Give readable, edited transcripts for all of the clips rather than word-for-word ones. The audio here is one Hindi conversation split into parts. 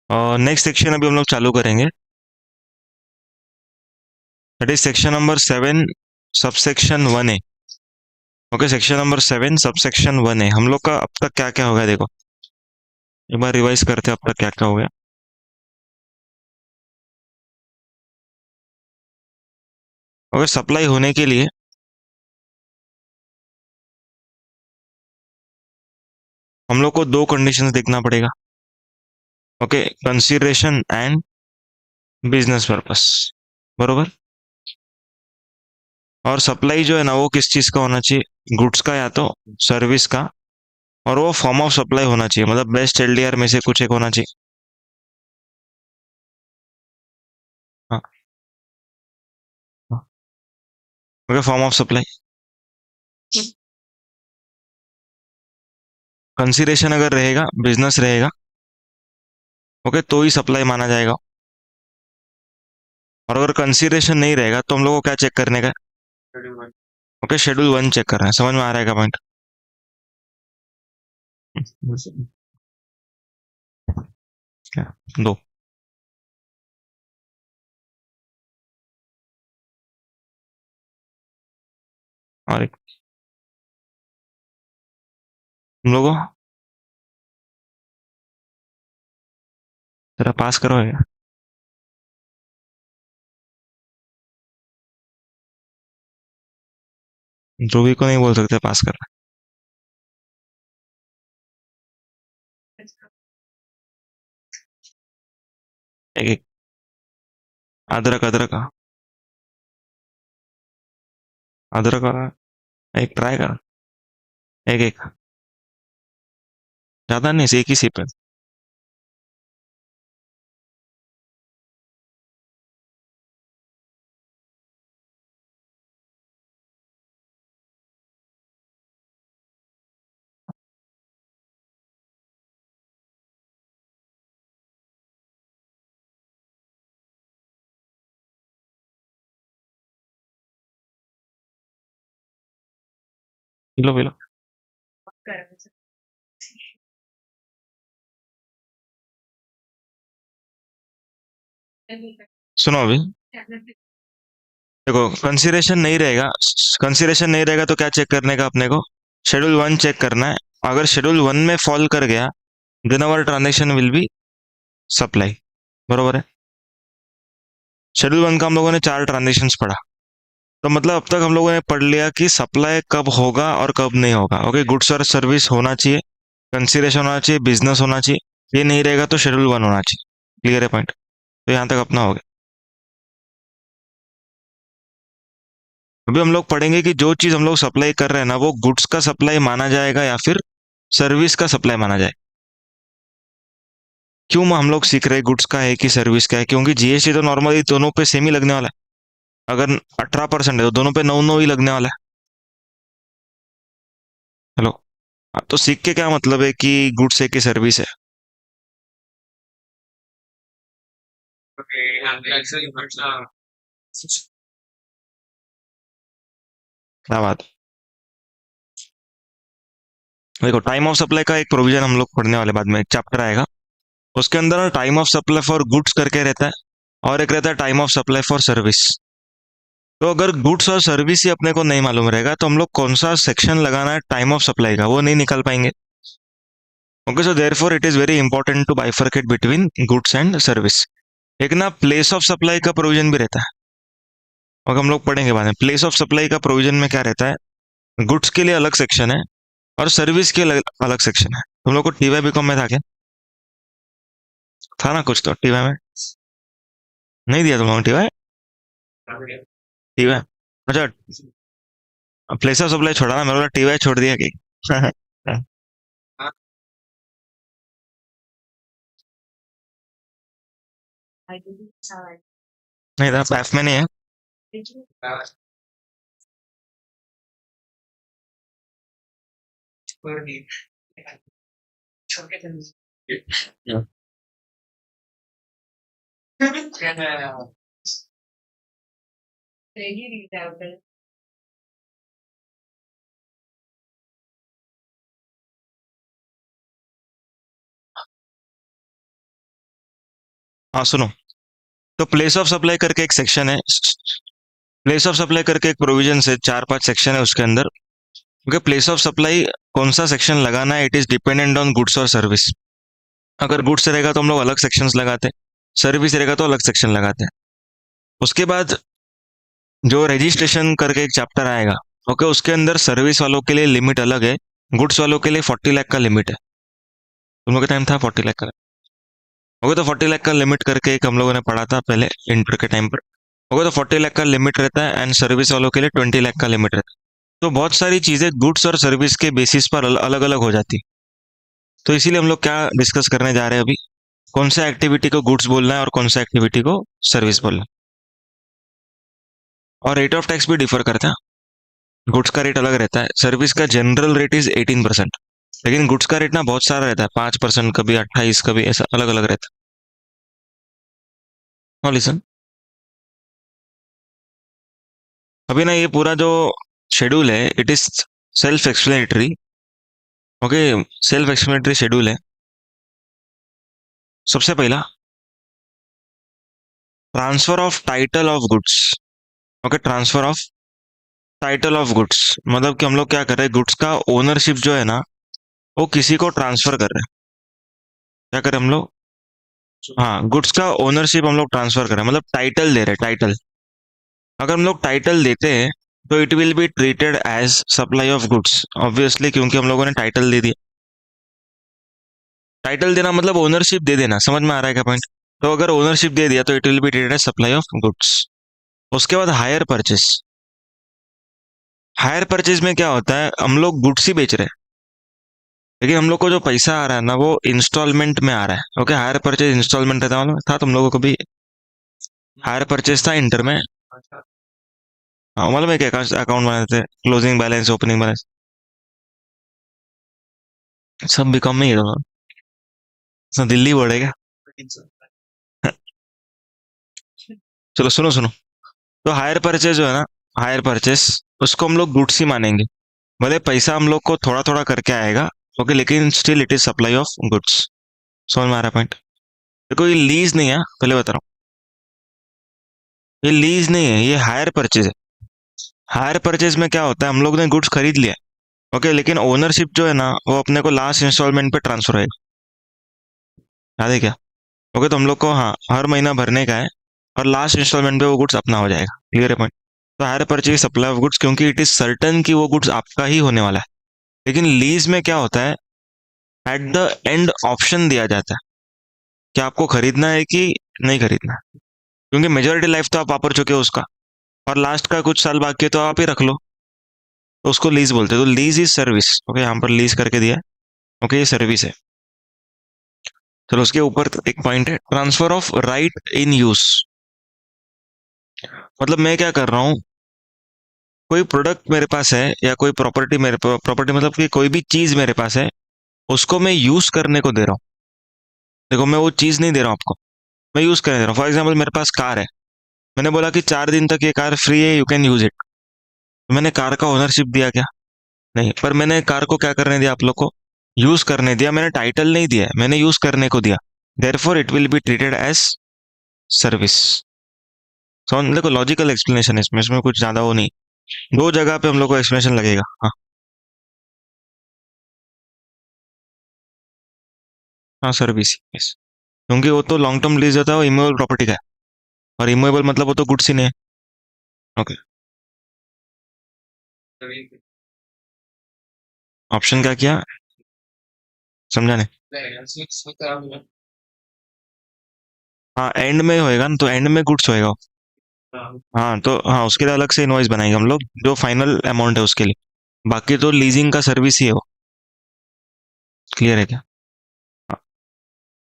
और नेक्स्ट सेक्शन अभी हम लोग चालू करेंगे, that is section number 7 subsection 1A। Okay, section number 7 subsection 1A हम लोग का अब तक क्या क्या हो गया देखो, एक बार रिवाइज करते हैं अब तक क्या क्या हो गया। ओके, सप्लाई होने के लिए हम लोग को दो कंडीशंस देखना पड़ेगा। Okay, consideration and business purpose, बरोबर। और सप्लाई जो है ना वो किस चीज का होना चाहिए, गुड्स का या तो सर्विस का, और वो फॉर्म ऑफ सप्लाई होना चाहिए, मतलब बेस्ट एलडीआर में से कुछ एक होना चाहिए। हाँ, okay, form of supply. Consideration अगर रहेगा, बिजनेस रहेगा, ओके, तो ही सप्लाई माना जाएगा। और अगर कंसीडरेशन नहीं रहेगा तो हम लोग को क्या चेक करने का है? ओके, शेड्यूल 1 चेक करना है, समझ में आ रहा है पॉइंट? क्या, दो, और एक, हम लोगों को जरा पास करो है, ध्रुवी को नहीं बोल सकते पास करना। एक एक, अदरक अदरक अदरक वाला, एक ट्राई कर, एक एक, ज्यादा नहीं, एक ही सिप है। Pillow pillow. सुनो अभी, देखो कंसीडरेशन नहीं रहेगा, कंसीडरेशन नहीं रहेगा तो क्या चेक करने का अपने को, शेड्यूल 1 चेक करना है। अगर शेड्यूल 1 में फॉल कर गया then our transaction will be supply, बरोबर है। शेड्यूल 1 का हम लोगों ने 4 ट्रांजेक्शन पढ़ा, तो मतलब अब तक हम लोगों ने पढ़ लिया कि सप्लाई कब होगा और कब नहीं होगा। ओके, गुड्स और सर्विस होना चाहिए, कंसीडरेशन होना चाहिए, बिजनेस होना चाहिए, ये नहीं रहेगा तो शेड्यूल 1 होना चाहिए। क्लियर है पॉइंट? तो यहाँ तक अपना हो गया। अभी हम लोग पढ़ेंगे कि जो चीज हम लोग सप्लाई कर रहे हैं ना वो गुड्स का सप्लाई माना जाएगा या फिर सर्विस का सप्लाई माना जाए। क्यों हम लोग सीख रहे हैं गुड्स का है कि सर्विस का है, क्योंकि जीएसटी तो नॉर्मली दोनों पे सेम ही लगने वाला है। अगर 18% है तो दोनों पे 9 9 ही लगने वाला है। हेलो, तो सीख के क्या मतलब है कि गुड्स है कि सर्विस है? क्या बात है? देखो, टाइम ऑफ सप्लाई का एक प्रोविजन हम लोग पढ़ने वाले, बाद में एक चैप्टर आएगा उसके अंदर time of supply for goods करके रहता है, और एक रहता है time of supply for service. तो अगर गुड्स और सर्विस ही अपने को नहीं मालूम रहेगा तो हम लोग कौन सा सेक्शन लगाना है टाइम ऑफ सप्लाई का वो नहीं निकाल पाएंगे। Okay, so therefore it is very important to bifurcate between goods and service. एक ना प्लेस ऑफ सप्लाई का प्रोविजन भी रहता है, और हम लोग पढ़ेंगे बाद में। प्लेस ऑफ सप्लाई का प्रोविजन में क्या रहता है, गुड्स के लिए अलग सेक्शन है और सर्विस के लिए अलग सेक्शन है। तुम लोग को टीवाई बीकॉम में था क्या? था ना कुछ तो टीवाई में? नहीं दिया तुम लोगों ने टीवाई? टीवाई, अच्छा, प्लेस ऑफ सप्लाई छोड़ा ना, मेरे को टीवाई छोड़ दिया कि नहीं था, पैफ में नहीं है। हाँ सुनो, तो प्लेस ऑफ सप्लाई करके एक सेक्शन है, प्लेस ऑफ सप्लाई करके एक प्रोविजन है, 4-5 सेक्शन है उसके अंदर। क्योंकि प्लेस ऑफ सप्लाई कौन सा सेक्शन लगाना है, it is dependent on goods और सर्विस। अगर गुड्स रहेगा तो हम लोग अलग सेक्शंस लगाते हैं, सर्विस रहेगा तो अलग सेक्शन लगाते हैं। उसके बाद जो रजिस्ट्रेशन करके एक चैप्टर आएगा, ओके, उसके अंदर सर्विस वालों के लिए लिमिट अलग है, गुड्स वालों के लिए 40 लाख का लिमिट है। तुम लोग का टाइम था 40 लाख का? ओके, तो 40 लाख का लिमिट करके एक हम लोगों ने पढ़ा था पहले इंटर के टाइम पर। ओके, तो 40 लाख का लिमिट रहता है एंड सर्विस वालों के लिए 20 लाख का लिमिट रहता है। तो बहुत सारी चीजें गुड्स और सर्विस के बेसिस पर अलग अलग हो जाती। तो इसीलिए हम लोग क्या डिस्कस करने जा रहे हैं अभी, कौन सा एक्टिविटी को गुड्स बोलना है और कौन सा एक्टिविटी को सर्विस बोलना है। और रेट ऑफ टैक्स भी डिफर करता है। गुड्स का रेट अलग रहता है, सर्विस का जनरल रेट इज 18%, लेकिन गुड्स का रेट ना बहुत सारा रहता है, 5%, कभी 28, कभी ऐसा अलग अलग रहता है। लिसन, अभी ना ये पूरा जो शेड्यूल है it is self explanatory. Okay, self explanatory schedule है। सबसे पहला, transfer of title of goods. Okay, transfer of title of goods मतलब कि हम लोग क्या कर रहे हैं, गुड्स का ओनरशिप जो है ना वो किसी को ट्रांसफर कर रहे हैं। क्या कर रहे हैं हम लोग? हाँ, गुड्स का ओनरशिप हम लोग ट्रांसफर कर रहे हैं, मतलब टाइटल दे रहे हैं, टाइटल। अगर हम लोग टाइटल देते हैं तो it will be treated as supply of goods, obviously, क्योंकि हम लोगों ने टाइटल दे दिया। टाइटल देना मतलब ओनरशिप दे देना, समझ में आ रहा है क्या पॉइंट? तो अगर ओनरशिप दे दिया तो it will be treated as supply of goods. उसके बाद हायर परचेस। हायर परचेज में क्या होता है, हम लोग गुड्स ही बेच रहे हैं, लेकिन हम लोग को जो पैसा आ रहा है ना वो इंस्टॉलमेंट में आ रहा है। ओके, हायर परचेज इंस्टॉलमेंट रहता है, मालूम था तुम लोगों को भी? हायर परचेज था इंटर में। हाँ, मालूम है क्या अकाउंट बनाते थे, क्लोजिंग बैलेंस, ओपनिंग बैलेंस, सब बीकॉम में ही है दोनों। सब दिल्ली बोर्ड है क्या? चलो सुनो सुनो, तो हायर परचेज जो है ना, हायर परचेज उसको हम लोग गुड्स ही मानेंगे, भले पैसा हम लोग को थोड़ा थोड़ा करके आएगा। ओके, लेकिन still it is supply of goods. समझ में आ रहा है पॉइंट? देखो, ये लीज नहीं है, पहले बता रहा हूँ, ये लीज नहीं है, ये हायर परचेज है। हायर परचेज में क्या होता है, हम लोग ने गुड्स खरीद लिया, ओके, लेकिन ओनरशिप जो है ना वो अपने को लास्ट इंस्टॉलमेंट पे ट्रांसफर होएगा। याद है क्या? ओके, तो हम लोग को हाँ हर महीना भरने का है और लास्ट इंस्टॉलमेंट पे वो गुड्स अपना हो जाएगा। क्लियर है पॉइंट? तो hire purchase supply of goods, क्योंकि इट इज सर्टन कि वो गुड्स आपका ही होने वाला है। लेकिन लीज में क्या होता है, एट द एंड ऑप्शन दिया जाता है कि आपको खरीदना है कि नहीं खरीदना है, क्योंकि मेजोरिटी लाइफ तो आप वापर चुके हो उसका, और लास्ट का कुछ साल बाकी है तो आप ही रख लो, तो उसको लीज बोलते हैं। तो लीज इज सर्विस। ओके, यहाँ पर लीज करके दिया है। ओके, ये सर्विस है। चलो उसके ऊपर एक पॉइंट है, transfer of right in use. मतलब मैं क्या कर रहा हूँ, कोई प्रोडक्ट मेरे पास है या कोई प्रॉपर्टी मेरे प्रॉपर्टी मतलब कि कोई भी चीज मेरे पास है, उसको मैं यूज करने को दे रहा हूँ। देखो, मैं वो चीज नहीं दे रहा हूँ आपको, मैं यूज करने दे रहा हूँ। फॉर एग्जाम्पल मेरे पास कार है, मैंने बोला कि 4 दिन तक ये कार फ्री है, यू कैन यूज इट। तो मैंने कार का ओनरशिप दिया क्या? नहीं, पर मैंने कार को क्या करने दिया आप लोग को? यूज करने दिया। मैंने टाइटल नहीं दिया, मैंने यूज करने को दिया। Therefore it will be treated as service. समझ, देखो लॉजिकल एक्सप्लेनेशन है इसमें, इसमें कुछ ज्यादा वो नहीं, दो जगह पे हम लोग को एक्सप्लेनेशन लगेगा। हाँ, हाँ सर्विस, यस, क्योंकि वो तो लॉन्ग टर्म लीज होता है, वो इमूवेबल प्रॉपर्टी का है, और इमूवेबल मतलब वो तो गुड्स ही नहीं है। ओके, ऑप्शन क्या किया, समझा नहीं? हाँ, एंड में होएगा ना, तो एंड में गुड्स होएगा। हाँ, तो हाँ उसके लिए अलग से इनवॉइस बनाएंगे हम लोग, जो फाइनल अमाउंट है उसके लिए। बाकी तो लीजिंग का सर्विस ही है वो। क्लियर है क्या? हाँ,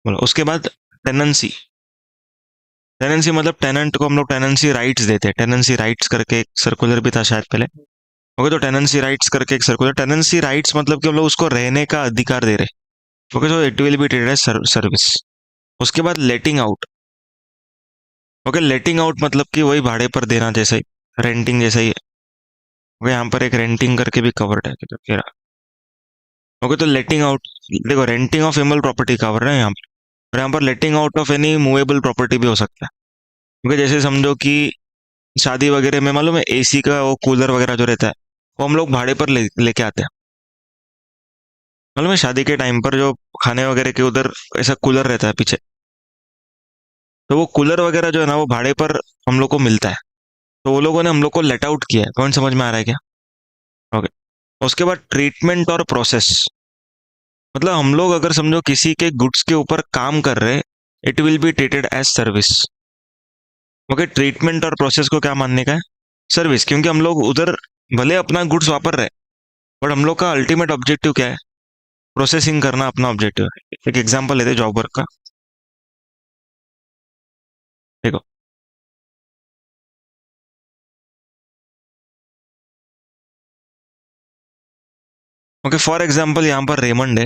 बोलो उसके बाद टेनेंसी। टेनेंसी मतलब टेनेंट को हम लोग टेनेंसी राइट्स देते हैं, टेनेंसी राइट्स करके एक सर्कुलर भी था शायद पहले। ओके, तो टेनेंसी राइट्स करके एक सर्कुलर, टेनेंसी राइट्स मतलब कि हम लोग उसको रहने का अधिकार दे रहे हैं। ओके, तो it will be treated as service. उसके बाद letting out. Okay, letting out मतलब कि वही भाड़े पर देना जैसा ही, रेंटिंग जैसा ही है। ओके, यहाँ पर एक रेंटिंग करके भी कवर्ड है, तो कह रहा। ओके, तो लेटिंग आउट, देखो renting of email property cover है यहाँ पर। और यहाँ पर लेटिंग out of any movable property भी हो सकता है, क्योंकि जैसे समझो कि शादी वगैरह में मालूम है एसी का वो कूलर वगैरह जो रहता है वो हम लोग भाड़े पर लेके आते हैं। मालूम है शादी के टाइम पर जो खाने वगैरह के उधर ऐसा कूलर रहता है पीछे, तो वो कूलर वगैरह जो है ना वो भाड़े पर हम लोग को मिलता है। तो वो लोगों ने हम लोग को लेट आउट किया है, पॉइंट समझ में आ रहा है क्या? ओके। उसके बाद ट्रीटमेंट और प्रोसेस, मतलब हम लोग अगर समझो किसी के गुड्स के ऊपर काम कर रहे, it will be treated as service. Okay, treatment और प्रोसेस को क्या मानने का है? सर्विस, क्योंकि हम लोग उधर भले अपना गुड्स वापर रहे बट हम लोग का अल्टीमेट ऑब्जेक्टिव क्या है? प्रोसेसिंग करना अपना ऑब्जेक्टिव है। एक एग्जांपल लेते जॉब वर्क का, देखो। ओके, फॉर एग्जांपल यहाँ पर रेमंड है।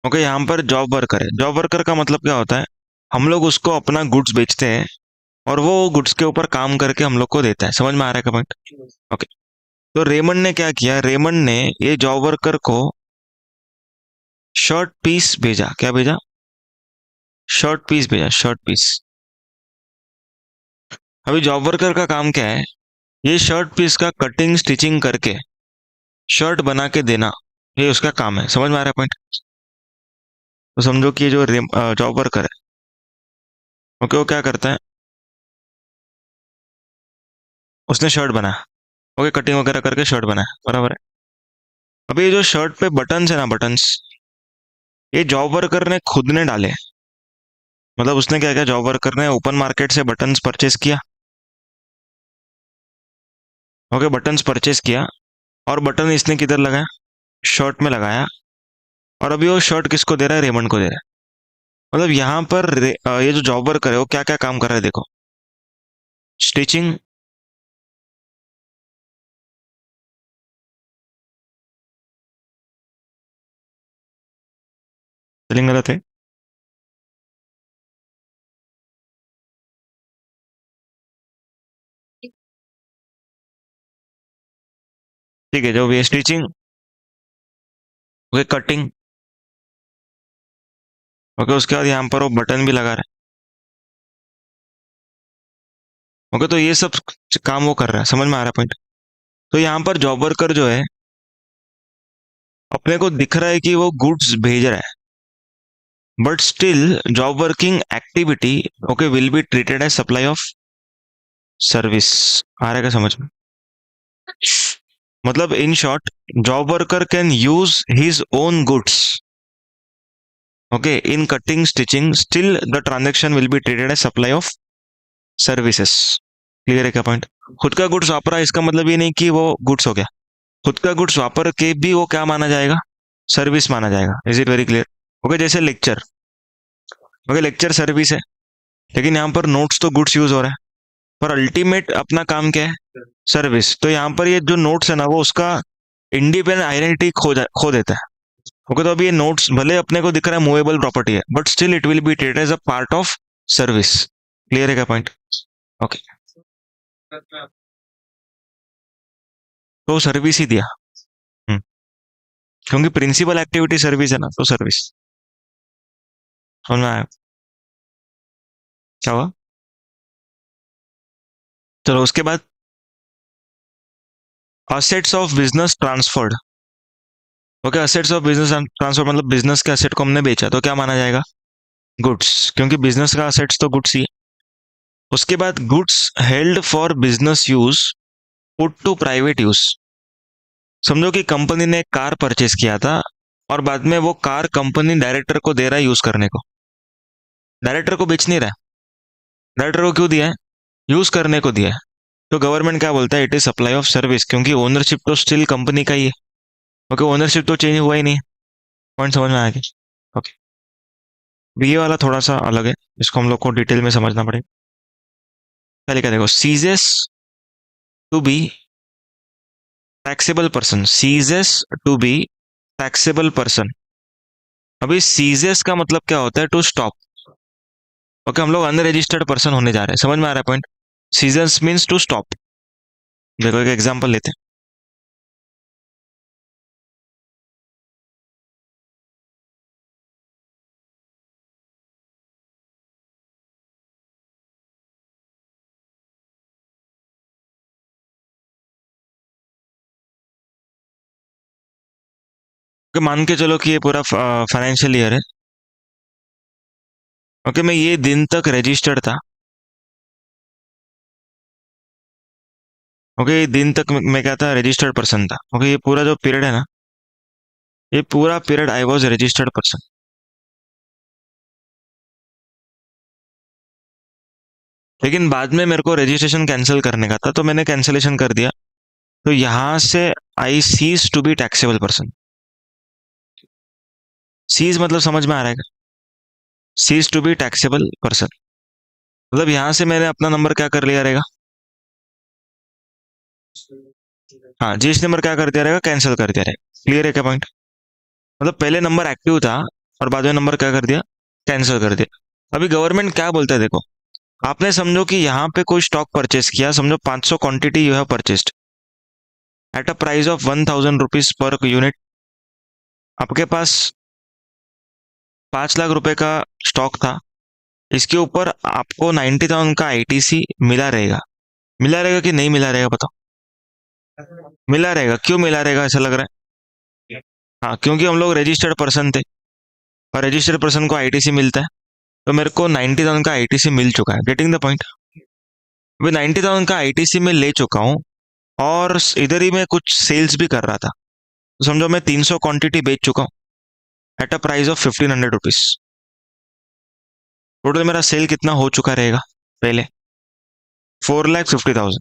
ओके, यहाँ पर जॉब वर्कर है। जॉब वर्कर का मतलब क्या होता है? हम लोग उसको अपना गुड्स बेचते हैं और वो गुड्स के ऊपर काम करके हम लोग को देता है। समझ में आ रहा है का पॉइंट? ओके। तो रेमंड ने क्या किया? रेमंड ने ये जॉब वर्कर को शर्ट पीस भेजा। क्या भेजा? शर्ट पीस भेजा, शर्ट पीस। अभी जॉब वर्कर का काम क्या है? ये शर्ट पीस का कटिंग स्टिचिंग करके शर्ट बना के देना, ये उसका काम है। समझ में आ रहा है पॉइंट? तो समझो कि ये जो जॉब वर्कर है, ओके, वो क्या करता है? उसने शर्ट बनाया, ओके, कटिंग वगैरह करके शर्ट बनाया, बराबर है। अभी ये जो शर्ट पे बटन्स है ना, बटन्स, ये जॉब वर्कर ने खुद ने डाले। मतलब उसने क्या किया? जॉब वर्कर ने ओपन मार्केट से बटन्स परचेस किया। ओके, बटन्स परचेस किया और बटन इसने किधर लगाया? शर्ट में लगाया। और अभी वो शर्ट किसको दे रहा है? रेमंड को दे रहा है। मतलब यहाँ पर ये जो जॉब वर्कर है वो क्या क्या काम कर रहा है देखो। स्टिचिंग, स्पेलिंग गलत है। ठीक है, जो भी स्टिचिंग, ओके, कटिंग, ओके, उसके बाद यहाँ पर वो बटन भी लगा रहा है। ओके, तो ये सब काम वो कर रहा है। समझ में आ रहा है पॉइंट? तो यहाँ पर जॉब वर्कर जो है, अपने को दिख रहा है कि वो गुड्स भेज रहा है, but still job working activity, okay, will be treated as supply of service. आ रहा है क्या समझ में? मतलब in short, job worker can use his own goods, okay, in cutting stitching, still the transaction will be treated as supply of services. Clear है क्या पॉइंट? खुद का गुड्स वापरा, इसका मतलब ये नहीं कि वो गुड्स हो गया। खुद का गुड्स वापर के भी वो क्या माना जाएगा? सर्विस माना जाएगा। Is it very clear? Okay, जैसे लेक्चर, ओके, लेक्चर सर्विस है, लेकिन यहाँ पर नोट्स तो गुड्स यूज हो रहा है, पर अल्टीमेट अपना काम क्या है? सर्विस। तो यहाँ पर ये जो नोट्स है ना, वो उसका इंडिपेंडेंट आइडेंटिटी खो देता है। ओके, तो अभी ये नोट्स भले अपने को दिख रहा है मूवेबल प्रॉपर्टी है, but still it will be treated as a part of service. Clear है क्या पॉइंट? ओके, तो सर्विस ही दिया। हम्म, क्योंकि प्रिंसिपल एक्टिविटी सर्विस है ना, तो सर्विस। समझ में आया? क्या हुआ? चलो उसके बाद, assets of business transferred. Okay, assets of business transfer मतलब बिजनेस के असेट को हमने बेचा, तो क्या माना जाएगा? गुड्स, क्योंकि बिजनेस का असेट्स तो गुड्स ही है। उसके बाद goods held for business use put to private use. समझो कि कंपनी ने एक कार परचेस किया था और बाद में वो कार कंपनी डायरेक्टर को दे रहा है यूज करने को। डायरेक्टर को बेच नहीं रहा है, डायरेक्टर को क्यों दिया है? यूज करने को दिया है। तो गवर्नमेंट क्या बोलता है? It is supply of service, क्योंकि ओनरशिप तो स्टिल कंपनी का ही है। ओके, ओनरशिप तो चेंज हुआ ही नहीं। पॉइंट समझ में आ गया? ओके, ये वाला थोड़ा सा अलग है, इसको हम लोग को डिटेल में समझना पड़ेगा। पहले क्या देखो, ceases to be taxable person, ceases to be taxable person. अभी सीजेस का मतलब क्या होता है? To stop. ओके, हम लोग अनरजिस्टर्ड पर्सन होने जा रहे हैं। समझ में आ रहा है point? Ceases means to stop. देखो एक एग्जांपल लेते हैं। ओके, मान के चलो कि ये पूरा फाइनेंशियल ईयर है। ओके, मैं ये दिन तक रजिस्टर्ड था। ओके, ये दिन तक मैं क्या था, रजिस्टर्ड पर्सन था। ओके, ये पूरा जो पीरियड है ना, ये पूरा period I was registered person. लेकिन बाद में मेरे को रजिस्ट्रेशन कैंसिल करने का था, तो मैंने कैंसिलेशन कर दिया। तो यहां से I cease to be taxable person. Cease मतलब समझ में आ रहा है? Cease to be taxable person मतलब यहां से मैंने अपना नंबर क्या कर लिया रहेगा। हाँ, जीएसटी नंबर क्या कर दिया रहेगा, कैंसिल कर दिया रहेगा। क्लियर है क्या पॉइंट? मतलब पहले नंबर एक्टिव था और बाद में नंबर क्या कर दिया, कैंसिल कर दिया। अभी गवर्नमेंट क्या बोलता है देखो, आपने समझो कि यहाँ पे कोई स्टॉक परचेस किया, समझो 500 quantity you have purchased at a price of 1000 rupees per unit. आपके पास 5 लाख रुपए का स्टॉक था। इसके ऊपर आपको 90,000 का आईटीसी मिला रहेगा। मिला रहेगा कि नहीं मिला रहेगा बताओ? मिला रहेगा। क्यों मिला रहेगा ऐसा लग रहा है? हाँ, क्योंकि हम लोग रजिस्टर्ड पर्सन थे और रजिस्टर्ड पर्सन को आईटीसी मिलता है। तो मेरे को 90,000 का आईटीसी मिल चुका है। Getting the point? अभी 90,000 का आईटीसी में ले चुका हूँ और इधर ही मैं कुछ सेल्स भी कर रहा था। तो समझो मैं 300 क्वांटिटी बेच चुका हूँ at a price of 1500 rupees. Total मेरा सेल कितना हो चुका रहेगा पहले? 4,50,000।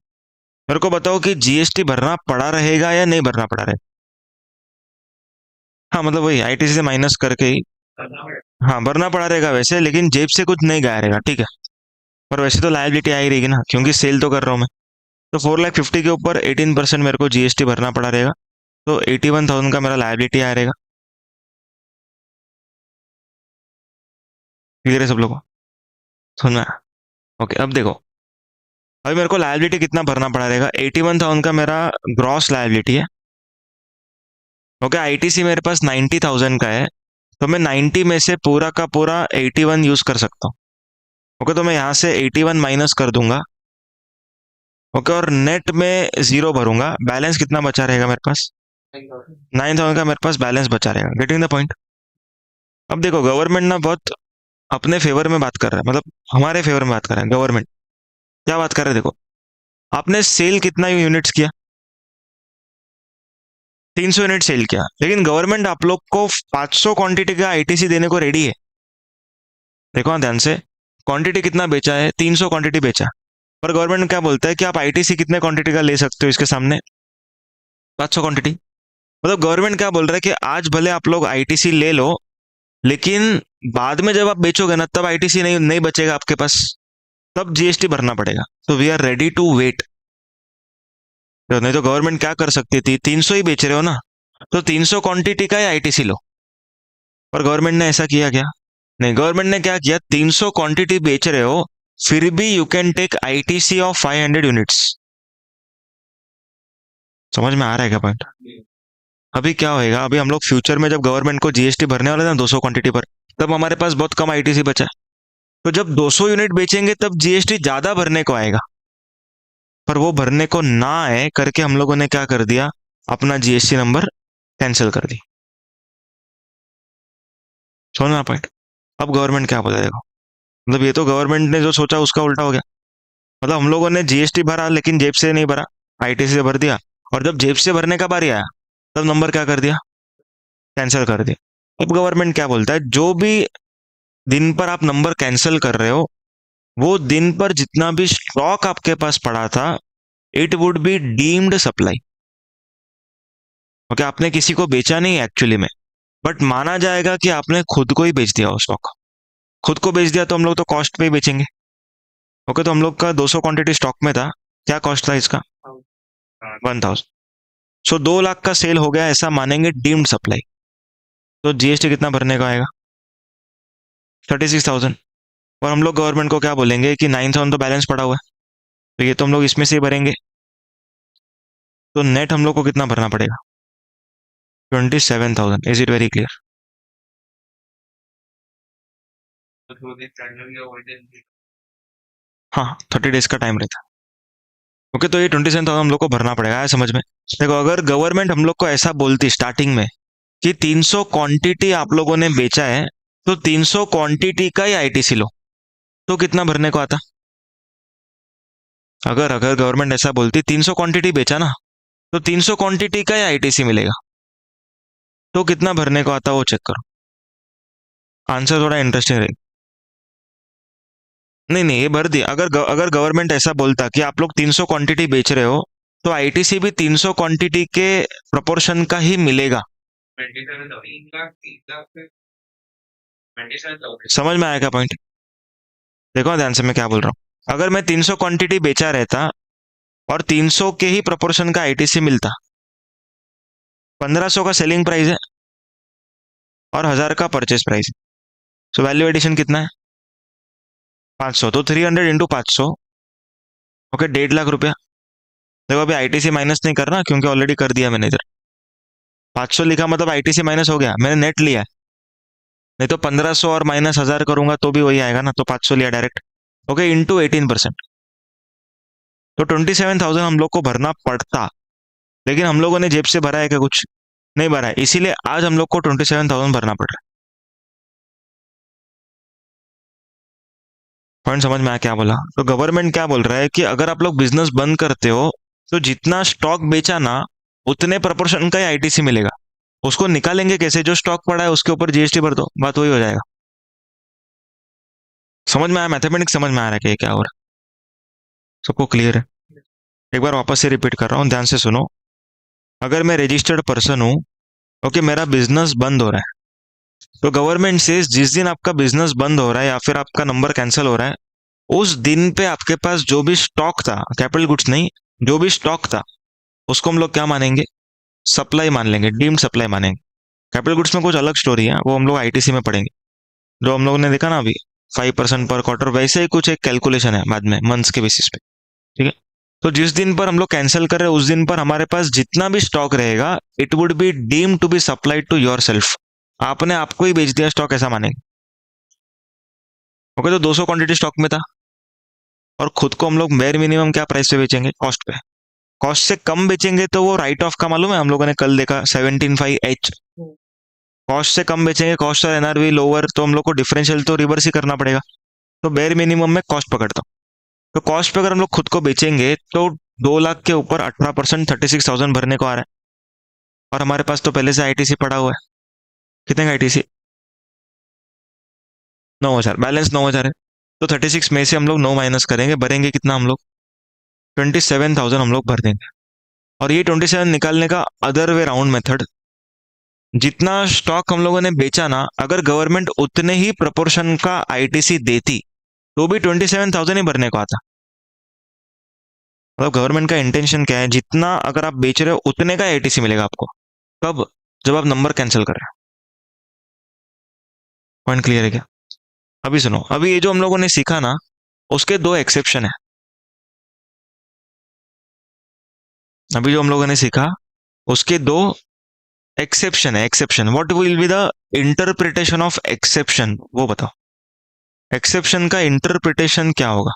मेरे को बताओ कि जीएसटी भरना पड़ा रहेगा या नहीं भरना पड़ा रहेगा? हाँ, मतलब वही आईटीसी से माइनस करके ही। हाँ, भरना पड़ा रहेगा वैसे, लेकिन जेब से कुछ नहीं गया रहेगा, ठीक है। पर वैसे तो लायबिलिटी आ ही रहेगी ना, क्योंकि सेल तो कर रहा हूँ मैं। तो 4,50,000 के ऊपर 18% मेरे को जीएसटी भरना पड़ा रहेगा। तो 81,000 का मेरा लायबिलिटी आ रहेगा। क्लियर है सब लोगों को? सुनना? ओके, अब देखो, अभी मेरे को लायबिलिटी कितना भरना पड़ा रहेगा? 81,000 का मेरा ग्रॉस लायबिलिटी है। ओके, आईटीसी मेरे पास 90,000 का है। तो मैं 90 में से पूरा का पूरा 81 यूज कर सकता हूँ। ओके, तो मैं यहाँ से 81 माइनस कर दूंगा। ओके, और नेट में जीरो भरूंगा। बैलेंस कितना बचा रहेगा मेरे पास? 9,000 का मेरे पास बैलेंस बचा रहेगा। Getting the point? अब देखो, गवर्नमेंट ना बहुत अपने फेवर में बात कर रहा है, मतलब हमारे फेवर में बात कर रहा है। गवर्नमेंट क्या बात कर रहे हैं देखो, आपने सेल कितना यूनिट्स किया? 300 यूनिट सेल किया, लेकिन गवर्नमेंट आप लोग को 500 क्वांटिटी का आईटीसी देने को रेडी है। देखो हाँ ध्यान से, क्वांटिटी कितना बेचा है? 300 क्वांटिटी बेचा। पर गवर्नमेंट क्या बोलता है कि आप आईटीसी कितने क्वांटिटी का ले सकते हो इसके सामने? 500 क्वांटिटी। मतलब गवर्नमेंट क्या बोल रहा है कि आज भले आप लोग आईटीसी ले लो, लेकिन बाद में जब आप बेचोगे ना, तब आईटीसी नहीं बचेगा आपके पास, तब जीएसटी भरना पड़ेगा। तो we are ready to wait. तो नहीं तो गवर्नमेंट क्या कर सकती थी, 300 ही बेच रहे हो ना, तो 300 क्वांटिटी का ही आईटीसी लो। पर गवर्नमेंट ने ऐसा किया क्या? नहीं, गवर्नमेंट ने क्या किया, 300 क्वांटिटी बेच रहे हो, फिर भी you can take ITC of 500 units. समझ में आ रहा है क्या पॉइंट? अभी क्या होएगा, अभी हम लोग फ्यूचर में जब गवर्नमेंट को जीएसटी भरने वाले ना 200 क्वांटिटी पर, तब हमारे पास बहुत कम आईटीसी बचा है। तो जब 200 यूनिट बेचेंगे तब जीएसटी ज्यादा भरने को आएगा। पर वो भरने को ना आए करके हम लोगों ने क्या कर दिया, अपना जीएसटी नंबर कैंसिल कर दी। छोड़ना पॉइंट। अब गवर्नमेंट क्या बोला देखो, मतलब ये तो गवर्नमेंट ने जो सोचा उसका उल्टा हो गया। मतलब हम लोगों ने जीएसटी भरा लेकिन जेब से नहीं भरा, आईटीसी से भर दिया। और जब जेब से भरने का बारी आया, तब नंबर क्या कर दिया, कैंसिल कर दिया। अब गवर्नमेंट क्या बोलता है, जो भी दिन पर आप नंबर कैंसिल कर रहे हो, वो दिन पर जितना भी स्टॉक आपके पास पड़ा था, it would be deemed supply. Okay, आपने किसी को बेचा नहीं एक्चुअली में, बट माना जाएगा कि आपने खुद को ही बेच दिया वो स्टॉक। खुद को बेच दिया तो हम लोग तो कॉस्ट पे ही बेचेंगे। ओके, तो हम लोग का 200 क्वांटिटी स्टॉक में था। क्या कॉस्ट था इसका? 1,000। सो 2 लाख का सेल हो गया, ऐसा मानेंगे डीम्ड सप्लाई। तो जीएसटी कितना भरने का आएगा? 36,000। और हम लोग गवर्नमेंट को क्या बोलेंगे कि 9,000 तो बैलेंस पड़ा हुआ है, तो ये तो हम लोग इसमें से ही भरेंगे। तो नेट हम लोग को कितना भरना पड़ेगा? 27,000। Is it very clear? हाँ, 30 डेज का टाइम रहता है। ओके, तो ये 27,000 हम लोग को भरना पड़ेगा, है समझ में? देखो, अगर गवर्नमेंट हम लोग को ऐसा बोलती स्टार्टिंग में कि 300 क्वांटिटी आप लोगों ने बेचा है, तो 300 क्वांटिटी का ही आईटीसी लो, तो कितना भरने को आता? अगर अगर गवर्नमेंट ऐसा बोलती 300 क्वांटिटी बेचा ना, तो 300 क्वांटिटी का ही आईटीसी मिलेगा, तो कितना भरने को आता वो चेक करो। आंसर थोड़ा इंटरेस्टिंग रहेगा। नहीं नहीं, ये भर दिया। अगर गवर्नमेंट ऐसा बोलता कि आप लोग 300 क्वांटिटी बेच रहे हो, तो आईटीसी भी 300 क्वांटिटी के प्रोपोर्शन का ही मिलेगा। समझ में आएगा पॉइंट? देखो ध्यान से मैं क्या बोल रहा हूँ। अगर मैं 300 क्वांटिटी बेचा रहता और 300 के ही प्रोपोर्शन का आईटीसी मिलता, 1500 का सेलिंग प्राइस है और 1000 का परचेज प्राइस है, सो वैल्यू एडिशन कितना है? 500। तो 300 इंटू 500, ओके, 1.5 लाख रुपया। देखो अभी आईटीसी माइनस नहीं करना क्योंकि ऑलरेडी कर दिया मैंने इधर। 500 लिखा मतलब आईटीसी माइनस हो गया, मैंने नेट लिया है। नहीं तो 1500 और माइनस 1000 करूंगा तो भी वही आएगा ना, तो 500 लिया डायरेक्ट। ओके, इंटू 18%, तो 27,000 हम लोग को भरना पड़ता। लेकिन हम लोगों ने जेब से भरा है क्या? कुछ नहीं भरा है, इसीलिए आज हम लोग को 27,000 भरना पड़ रहा है। पॉइंट समझ में आया क्या बोला? तो गवर्नमेंट क्या बोल रहा है कि अगर आप लोग बिजनेस बंद करते हो, तो जितना स्टॉक बेचा ना, उतने प्रपोर्शन का ही आईटीसी मिलेगा। उसको निकालेंगे कैसे? जो स्टॉक पड़ा है उसके ऊपर जीएसटी भर दो, बात वही हो जाएगा। समझ में आया? मैथमेटिक्स समझ में आ रहा है कि ये क्या हो रहा है? सबको क्लियर है? एक बार वापस से रिपीट कर रहा हूँ, ध्यान से सुनो। अगर मैं रजिस्टर्ड पर्सन हूँ, ओके, मेरा बिजनेस बंद हो रहा है, तो गवर्नमेंट से जिस दिन आपका बिजनेस बंद हो रहा है या फिर आपका नंबर कैंसिल हो रहा है, उस दिन पे आपके पास जो भी स्टॉक था, कैपिटल गुड्स नहीं, जो भी स्टॉक था, उसको हम लोग क्या मानेंगे? सप्लाई मान लेंगे, डीम्ड सप्लाई मानेंगे। कैपिटल गुड्स में कुछ अलग स्टोरी है, वो हम लोग आईटीसी में पढ़ेंगे। जो हम लोगों ने देखा ना अभी, 5% पर क्वार्टर, वैसे ही कुछ एक कैलकुलेशन है बाद में मंथ्स के बेसिस पे। ठीक है? तो जिस दिन पर हम लोग कैंसिल कर रहे हैं, उस दिन पर हमारे पास जितना भी स्टॉक रहेगा, it would be deemed to be supplied to yourself. आपने आपको ही बेच दिया स्टॉक, ऐसा मानेंगे। ओके, तो 200 क्वांटिटी स्टॉक में था और खुद को हम लोग बेयर मिनिमम क्या प्राइस पे बेचेंगे? कॉस्ट पे। कॉस्ट से कम बेचेंगे तो वो राइट ऑफ का मालूम है, हम लोगों ने कल देखा 17.5H। कॉस्ट से कम बेचेंगे, कॉस्ट और एनआरवी लोअर, तो हम लोग को डिफरेंशियल तो रिवर्स ही करना पड़ेगा। तो बेयर मिनिमम में कॉस्ट पकड़ता हूँ। तो कॉस्ट पे अगर हम लोग खुद को बेचेंगे तो 2 लाख के ऊपर 18%, 36,000 भरने को आ रहा है। और हमारे पास तो पहले से आईटीसी पड़ा हुआ है। कितने का आईटीसी? 9,000, बैलेंस 9,000 है। तो 36 में से हम लोग 9 माइनस करेंगे, भरेंगे कितना हम लोग? 27,000 हम लोग भर देंगे। और ये 27 निकालने का अदर वे राउंड मेथड, जितना स्टॉक हम लोगों ने बेचा ना, अगर गवर्नमेंट उतने ही प्रपोर्शन का आईटीसी देती, तो भी 27,000 ही भरने को आता। मतलब गवर्नमेंट का इंटेंशन क्या है? जितना अगर आप बेच रहे हो उतने का आईटीसी मिलेगा आपको। कब? जब आप नंबर कैंसिल कर रहे हो। पॉइंट क्लियर है क्या? अभी सुनो, अभी ये जो हम लोगों ने सीखा ना, उसके दो एक्सेप्शन है। अभी जो हम लोगों ने सीखा उसके दो एक्सेप्शन है। Exception, what will be the interpretation of exception, वो बताओ। एक्सेप्शन का इंटरप्रिटेशन क्या होगा?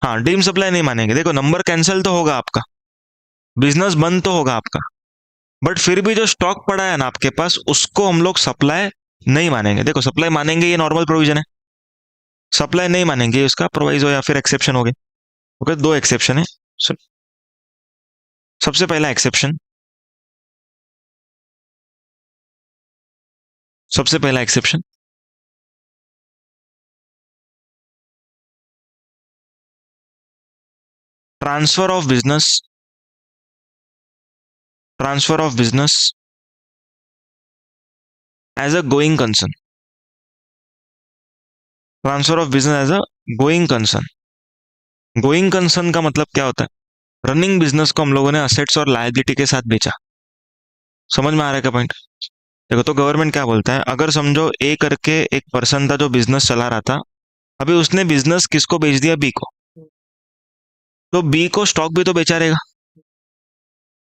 हाँ, डीम सप्लाई नहीं मानेंगे। देखो नंबर कैंसिल तो होगा आपका, बिजनेस बंद तो होगा आपका, बट फिर भी जो स्टॉक पड़ा है ना आपके पास, उसको हम लोग सप्लाई नहीं मानेंगे। देखो सप्लाई मानेंगे ये नॉर्मल प्रोविजन है, सप्लाई नहीं मानेंगे उसका प्रोवाइजो या फिर एक्सेप्शन हो गए। ओके, दो एक्सेप्शन है। सबसे पहला एक्सेप्शन, सबसे पहला exception, transfer of business, transfer of business as a going concern, transfer of business as a going concern. Going concern का मतलब क्या होता है? रनिंग बिजनेस को हम लोगों ने असेट्स और लायबिलिटी के साथ बेचा। समझ में आ रहा है क्या पॉइंट? देखो तो गवर्नमेंट क्या बोलता है, अगर समझो ए करके एक पर्सन था जो बिजनेस चला रहा था, अभी उसने बिजनेस किसको बेच दिया? बी को। तो बी को स्टॉक भी तो बेचा रहेगा।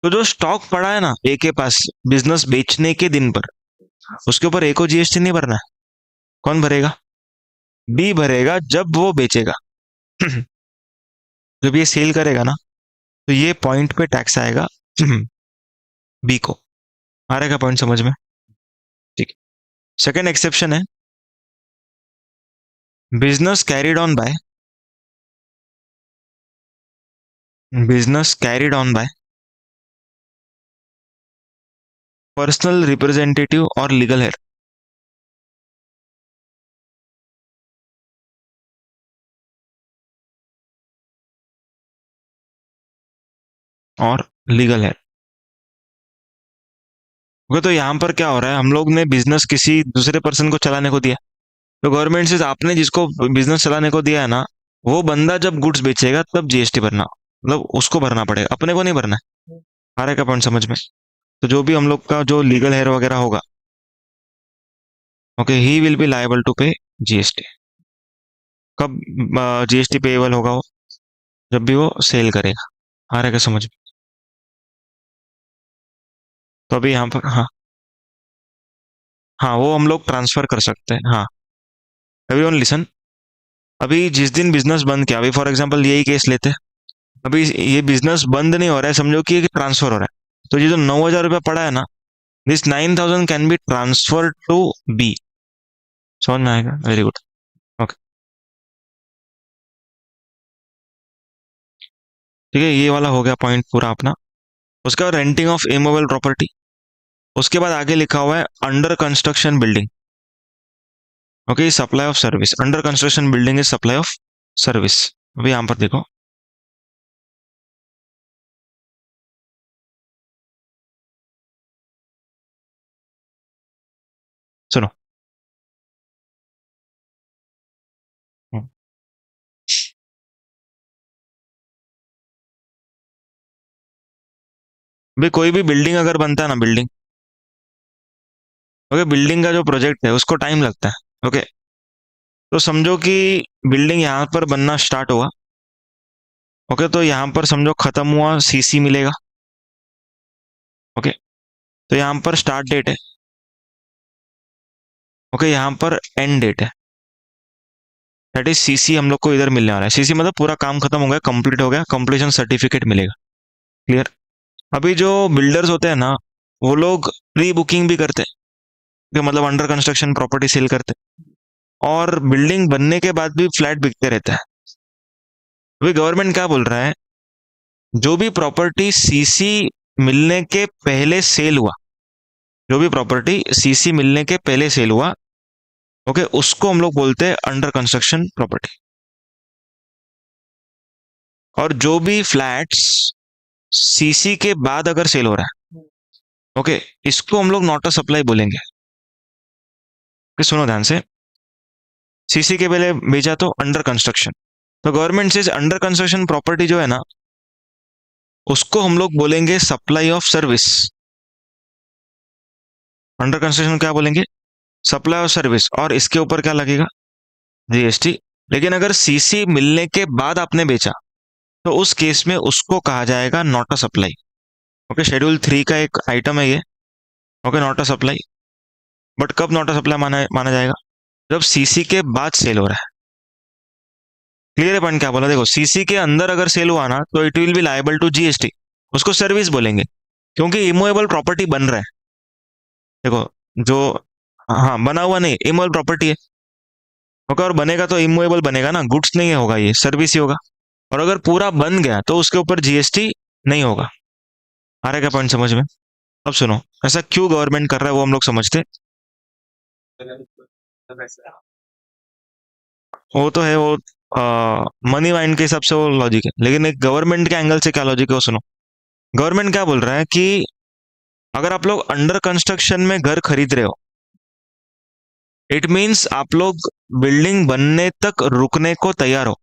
तो जो स्टॉक पड़ा है ना ए के पास बिजनेस बेचने के दिन पर, उसके ऊपर ए को जीएसटी नहीं भरना है। कौन भरेगा? बी भरेगा जब वो बेचेगा। जब ये सेल करेगा ना, तो ये पॉइंट पे टैक्स आएगा बी को। आ रहेगा पॉइंट समझ में? ठीक। सेकेंड एक्सेप्शन है business carried on by personal representative और लीगल हेड और लीगल हेड। ओके, तो यहाँ पर क्या हो रहा है, हम लोग ने बिजनेस किसी दूसरे पर्सन को चलाने को दिया, तो गवर्नमेंट से आपने जिसको बिजनेस चलाने को दिया है ना, वो बंदा जब गुड्स बेचेगा तब जीएसटी भरना, मतलब उसको भरना पड़ेगा, अपने को नहीं भरना है। आ रहा है का पॉइंट समझ में? तो जो भी हम लोग का जो लीगल हेयर वगैरह होगा, okay, he will be liable to pay GST. कब जीएसटी पेएबल होगा वो? जब भी वो सेल करेगा। आ रहा है क्या समझ में? तो अभी यहाँ पर हाँ, हाँ वो हम लोग ट्रांसफर कर सकते हैं। हाँ, एवरीवन लिसन। अभी जिस दिन बिजनेस बंद किया, अभी फॉर एग्जांपल यही केस लेते हैं, अभी ये बिजनेस बंद नहीं हो रहा है, समझो कि ट्रांसफर हो रहा है, तो ये जो 9,000 रुपया पड़ा है ना, this 9,000 can be transfer to B. समझ में आएगा? Very good. ओके, ठीक है, ये वाला हो गया पॉइंट पूरा अपना। उसके बाद रेंटिंग ऑफ इमूवेबल प्रॉपर्टी। उसके बाद आगे लिखा हुआ है under construction building. Okay, supply of service, under construction building is supply of service. अभी यहां पर देखो, सुनो। भाई कोई भी बिल्डिंग अगर बनता है ना, बिल्डिंग, ओके, बिल्डिंग का जो प्रोजेक्ट है उसको टाइम लगता है। ओके, तो समझो कि बिल्डिंग यहाँ पर बनना स्टार्ट हुआ। ओके, तो यहाँ पर समझो खत्म हुआ, सीसी मिलेगा। ओके, तो यहाँ पर स्टार्ट डेट है। ओके, यहाँ पर एंड डेट है, दैट इज सीसी हम लोग को इधर मिलने वाला है। सीसी मतलब पूरा काम खत्म हो गया, कंप्लीट हो गया, कंप्लीशन सर्टिफिकेट मिलेगा। क्लियर? अभी जो बिल्डर्स होते हैं ना, वो लोग प्री बुकिंग भी करते हैं, कि मतलब अंडर कंस्ट्रक्शन प्रॉपर्टी सेल करते हैं, और बिल्डिंग बनने के बाद भी फ्लैट बिकते रहता है। अभी गवर्नमेंट क्या बोल रहा है, जो भी प्रॉपर्टी सीसी मिलने के पहले सेल हुआ, जो भी प्रॉपर्टी सीसी मिलने के पहले सेल हुआ, ओके, उसको हम लोग बोलते हैं अंडर कंस्ट्रक्शन प्रॉपर्टी। और जो भी फ्लैट्स सीसी के बाद अगर सेल हो रहा है, ओके, इसको हम लोग नॉट अ सप्लाई बोलेंगे। कि सुनो ध्यान से, सीसी के पहले भेजा तो अंडर कंस्ट्रक्शन, तो गवर्नमेंट से अंडर कंस्ट्रक्शन प्रॉपर्टी जो है ना, उसको हम लोग बोलेंगे supply of service. Under construction क्या बोलेंगे? सप्लाई ऑफ सर्विस, और इसके ऊपर क्या लगेगा? जीएसटी। लेकिन अगर सीसी मिलने के बाद आपने बेचा, तो उस केस में उसको कहा जाएगा not a supply. Okay, schedule 3 का एक आइटम है ये। Okay, not a supply. But कब नॉट अ सप्लाई माना माना जाएगा? जब सीसी के बाद सेल हो रहा है। क्लियर है पॉइंट क्या बोला? देखो, सीसी के अंदर अगर सेल हुआ ना, तो it will be liable to GST, उसको सर्विस बोलेंगे, क्योंकि इमूवेबल प्रॉपर्टी बन रहा है। देखो, जो, हाँ बना हुआ नहीं, इमूवेबल प्रॉपर्टी है। ओके, और बनेगा तो इमूवेबल बनेगा ना, गुड्स नहीं होगा, ये सर्विस ही होगा। और अगर पूरा बन गया तो उसके ऊपर जीएसटी नहीं होगा। आ रहा है क्या पॉइंट समझ में? अब सुनो, ऐसा क्यों गवर्नमेंट कर रहा है वो हम लोग समझते। वो तो है, वो मनी माइंड के हिसाब से वो लॉजिक है, लेकिन एक गवर्नमेंट के एंगल से क्या लॉजिक है वो सुनो। गवर्नमेंट क्या बोल रहा है कि अगर आप लोग अंडर कंस्ट्रक्शन में घर खरीद रहे हो, इट मीन्स आप लोग बिल्डिंग बनने तक रुकने को तैयार हो।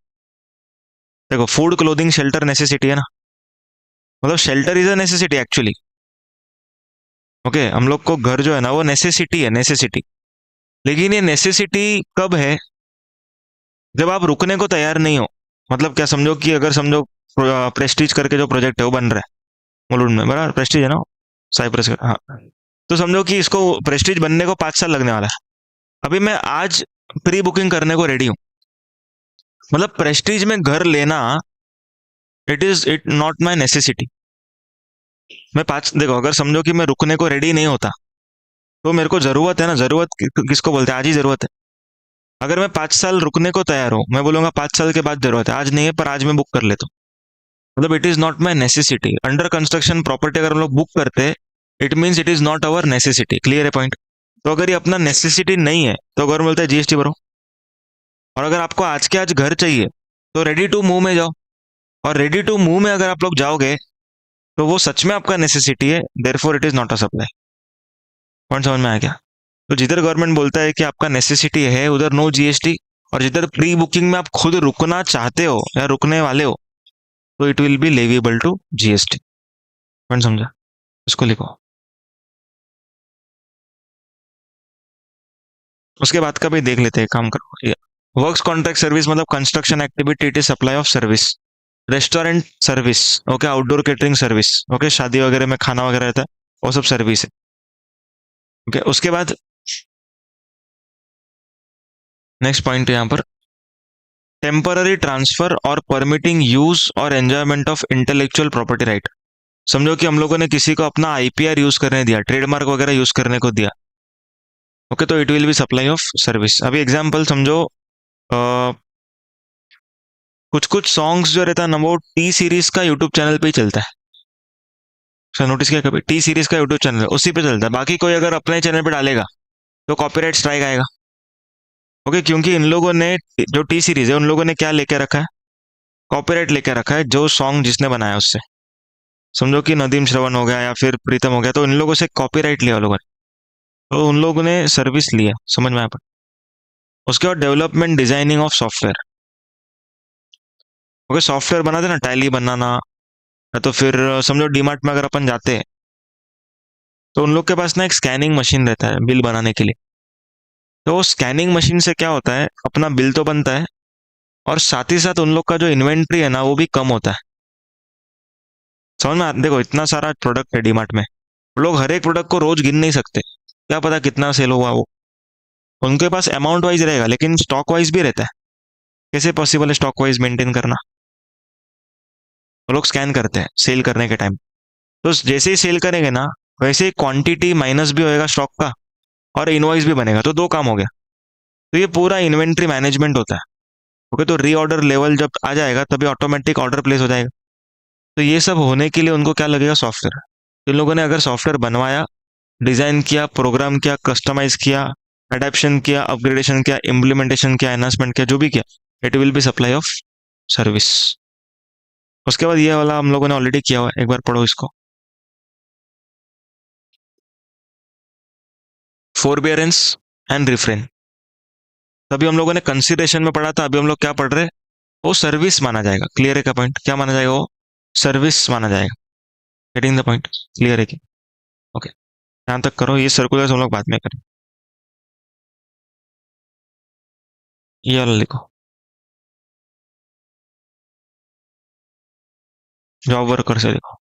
देखो, फूड क्लोथिंग शेल्टर नेसेसिटी है ना, मतलब shelter is a necessity actually. Okay, हम लोग को घर जो है ना, वो नेसेसिटी है, नेसेसिटी। लेकिन ये नेसेसिटी कब है? जब आप रुकने को तैयार नहीं हो। मतलब क्या, समझो कि अगर समझो प्रेस्टीज करके जो प्रोजेक्ट है वो बन रहा है मुलुंड में, बराबर, प्रेस्टीज है ना, साइप्रस का, हाँ। तो समझो कि इसको प्रेस्टीज बनने को 5 साल लगने वाला है। अभी मैं आज प्री बुकिंग करने को रेडी हूँ, मतलब प्रेस्टीज में घर लेना, it is it not my necessity. मैं 5 देखो, अगर समझो कि मैं रुकने को रेडी नहीं होता, तो मेरे को जरूरत है ना, जरूरत किसको बोलते हैं, आज ही जरूरत है। अगर मैं 5 साल रुकने को तैयार हूँ, मैं बोलूंगा 5 साल के बाद जरूरत है, आज नहीं है पर आज मैं बुक कर लेता हूँ। मतलब it is not my necessity. Under construction property अगर हम लोग बुक करते हैं, it means it is not our necessity. Clear है पॉइंट? तो अगर ये अपना नेसेसिटी नहीं है, तो गवर्नमेंट बोलता है जीएसटी भरो। और अगर आपको आज के आज घर चाहिए, तो रेडी टू मूव में जाओ। और रेडी टू मूव में अगर आप लोग जाओगे, तो वो सच में आपका नेसेसिटी है, therefore it is not a supply. Point समझ में आया क्या? तो जिधर गवर्नमेंट बोलता है कि आपका नेसेसिटी है, उधर नो जीएसटी। और जिधर प्री बुकिंग में आप खुद रुकना चाहते हो या रुकने वाले हो, तो it will be leviable to GST. Point समझा? इसको लिखो। उसके बाद का भी देख लेते हैं, काम करो। वर्क्स कॉन्ट्रैक्ट सर्विस मतलब construction activity, it is supply of service. Restaurant service, okay, outdoor catering service, okay, शादी वगैरह में खाना वगैरह रहता है, वो सब सर्विस है। ओके, उसके बाद नेक्स्ट पॉइंट है यहाँ पर, टेम्पररी ट्रांसफर और परमिटिंग यूज और enjoyment of intellectual property right. समझो कि हम लोगों ने किसी को अपना आईपीआर यूज करने दिया, ट्रेडमार्क वगैरह यूज करने को दिया, ओके, तो it will be supply of service. अभी एग्जांपल समझो, कुछ कुछ सॉन्ग्स जो रहता है ना, वो टी सीरीज का यूट्यूब चैनल पे ही चलता है। सर नोटिस किया कभी? टी सीरीज का यूट्यूब चैनल उसी पे चलता है, बाकी कोई अगर अपने चैनल पे डालेगा, तो कॉपीराइट स्ट्राइक आएगा। ओके, क्योंकि इन लोगों ने, जो टी सीरीज है, उन लोगों ने क्या लेके रखा है? कॉपीराइट लेके रखा है, जो सॉन्ग जिसने बनाया उससे। समझो कि नदीम श्रवण हो गया या फिर प्रीतम हो गया, तो इन लोगों से कॉपीराइट लिया उन लोगों ने, तो उन लोगों ने सर्विस लिया। समझ में आया? उसके बाद development designing of software. Okay, software बनाते ना, टैली बनाना, या तो फिर समझो डीमार्ट में अगर अपन जाते हैं, तो उन लोग के पास ना एक स्कैनिंग मशीन रहता है बिल बनाने के लिए। तो वो स्कैनिंग मशीन से क्या होता है, अपना बिल तो बनता है, और साथ ही साथ उन लोग का जो इन्वेंट्री है ना, वो भी कम होता है। समझ में देखो, इतना सारा प्रोडक्ट है डीमार्ट में, लोग हर एक प्रोडक्ट को रोज गिन नहीं सकते, क्या पता कितना सेल हुआ वो। उनके पास अमाउंट वाइज रहेगा, लेकिन स्टॉक वाइज भी रहता है। कैसे पॉसिबल है स्टॉक वाइज मेंटेन करना? वो लोग स्कैन करते हैं सेल करने के टाइम। तो जैसे ही सेल करेंगे ना, वैसे ही क्वांटिटी माइनस भी होएगा स्टॉक का, और इनवॉइस भी बनेगा, तो दो काम हो गया। तो ये पूरा इन्वेंट्री मैनेजमेंट होता है। ओके, तो रीऑर्डर लेवल जब आ जाएगा, तभी ऑटोमेटिक ऑर्डर प्लेस हो जाएगा। तो ये सब होने के लिए उनको क्या लगेगा? सॉफ्टवेयर। तो इन लोगों ने अगर सॉफ्टवेयर बनवाया, डिजाइन किया, प्रोग्राम किया, कस्टमाइज किया, अडेप्शन किया, अपग्रेडेशन किया, इम्प्लीमेंटेशन किया, एनहांसमेंट किया, जो भी किया, it will be supply of service. उसके बाद ये वाला हम लोगों ने ऑलरेडी किया हुआ है, एक बार पढ़ो इसको। फोरबियरेंस एंड रिफ्रेन, तभी हम लोगों ने कंसिडरेशन में पढ़ा था, अभी हम लोग क्या पढ़ रहे हैं? वो सर्विस माना जाएगा। क्लियर है का पॉइंट? क्या माना जाएगा वो? सर्विस माना जाएगा। Getting the point? क्लियर है कि? ओके, यहाँ तक करो, ये सर्कुलर हम लोग बाद में करें। ये वाला लिखो, जॉब वर्कर से लिखो।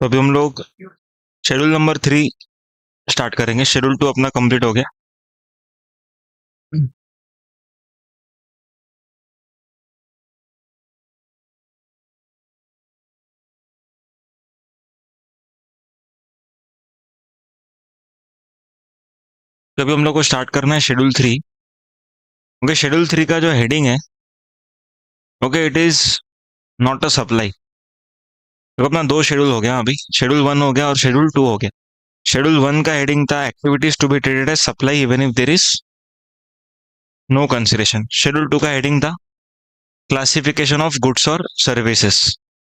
तो अभी हम लोग शेड्यूल नंबर 3 स्टार्ट करेंगे। शेड्यूल 2 अपना कंप्लीट हो गया। तो अभी हम लोग को स्टार्ट करना है शेड्यूल 3। ओके, शेड्यूल 3 का जो हेडिंग है, okay, it is not a supply. तो अपना 2 शेड्यूल हो गया अभी, शेड्यूल 1 हो गया और शेड्यूल 2 हो गया। शेड्यूल 1 का हेडिंग था activities to be treated as supply even if there is no consideration. Schedule 2 का हेडिंग था क्लासिफिकेशन ऑफ गुड्स और सर्विसेज।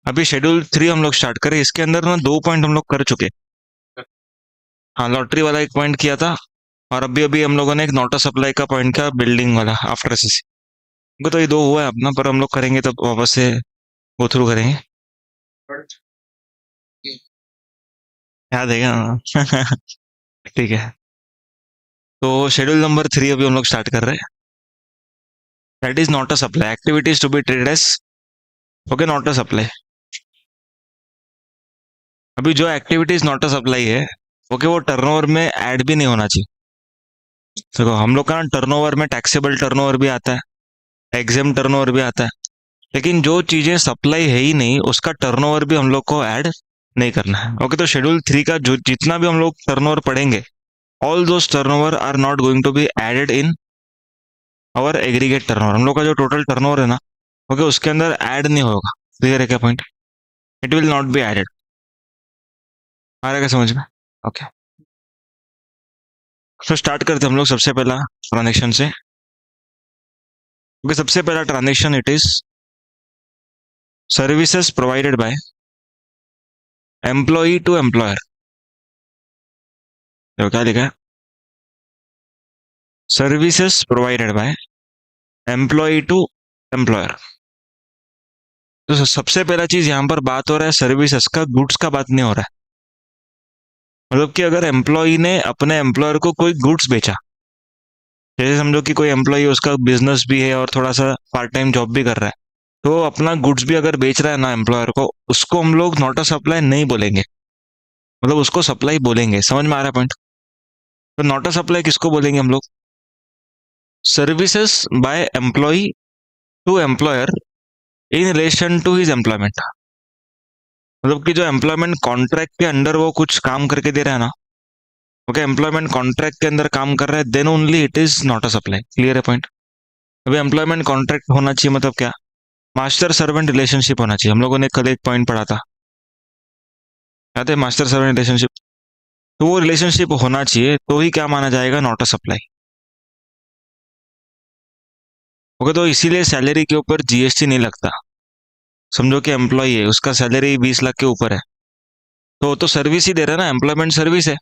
अभी शेड्यूल 3 हम लोग स्टार्ट करें। इसके अंदर ना 2 पॉइंट हम लोग कर चुके। हाँ, लॉटरी वाला एक पॉइंट किया था और अभी अभी हम लोगों ने एक नॉट अ सप्लाई का पॉइंट किया, बिल्डिंग वाला आफ्टर सीसी। तो ये 2 हुआ है अपना, पर हम लोग करेंगे तब वापस से गो थ्रू करेंगे। याद है क्या? ठीक है। तो शेड्यूल नंबर 3 अभी हम लोग स्टार्ट कर रहे हैं। That is not a supply, activities to be traded as, okay, not a supply. अभी जो एक्टिविटीज नॉट अ सप्लाई है, ओके, वो टर्नओवर में ऐड भी नहीं होना चाहिए। देखो, हम लोग का टर्नओवर में टैक्सेबल टर्नओवर भी आता है, एग्जाम टर्नओवर भी आता है, लेकिन जो चीजें सप्लाई है ही नहीं उसका टर्नओवर भी हम लोग को ऐड नहीं करना है। ओके, तो शेड्यूल 3 का जो जितना भी हम लोग टर्नओवर पढ़ेंगे, all those turnover are not going to be added in our aggregate turnover. हम लोग का जो टोटल टर्नओवर है ना, ओके, उसके अंदर ऐड नहीं होगा। क्लियर है क्या point? It will not be added. आ रहा है क्या समझ में? ओके, तो स्टार्ट करते हैं हम लोग सबसे पहला ट्रांजेक्शन से। ओके, सबसे पहला transaction it is services provided by employee to employer. तो क्या लिखा है? Services provided by employee to employer. तो सबसे पहला चीज यहां पर बात हो रहा है सर्विसेज का, गुड्स का बात नहीं हो रहा है। मतलब कि अगर एम्प्लॉई ने अपने एम्प्लॉयर को कोई गुड्स बेचा, जैसे समझो कि कोई एम्प्लॉई उसका बिजनेस भी है और थोड़ा सा पार्ट टाइम जॉब भी कर रहा है, तो अपना गुड्स भी अगर बेच रहा है ना एम्प्लॉयर को, उसको हम लोग नॉट अ सप्लाई नहीं बोलेंगे, मतलब उसको सप्लाई बोलेंगे। समझ में आ रहा है पॉइंट? तो नॉट अ सप्लाई किसको बोलेंगे हम लोग? Services by employee to employer in relation to his employment. मतलब कि जो एम्प्लॉयमेंट कॉन्ट्रैक्ट के अंडर वो कुछ काम करके दे रहा है ना, ओके, एम्प्लॉयमेंट कॉन्ट्रैक्ट के अंदर काम कर रहा है, then only it is not a supply. Clear है पॉइंट? अभी एम्प्लॉयमेंट कॉन्ट्रैक्ट होना चाहिए, मतलब क्या? मास्टर सर्वेंट रिलेशनशिप होना चाहिए। हम लोगों ने कल एक पॉइंट पढ़ा था, याद है? Master servant relationship. तो वो रिलेशनशिप होना चाहिए, तो ही क्या माना जाएगा? Not a supply. ओके, तो इसीलिए सैलरी के ऊपर जीएसटी नहीं लगता। समझो कि एम्प्लॉय है, उसका सैलरी 20 लाख के ऊपर है, तो वो तो सर्विस ही दे रहा है ना, एम्प्लॉयमेंट सर्विस है।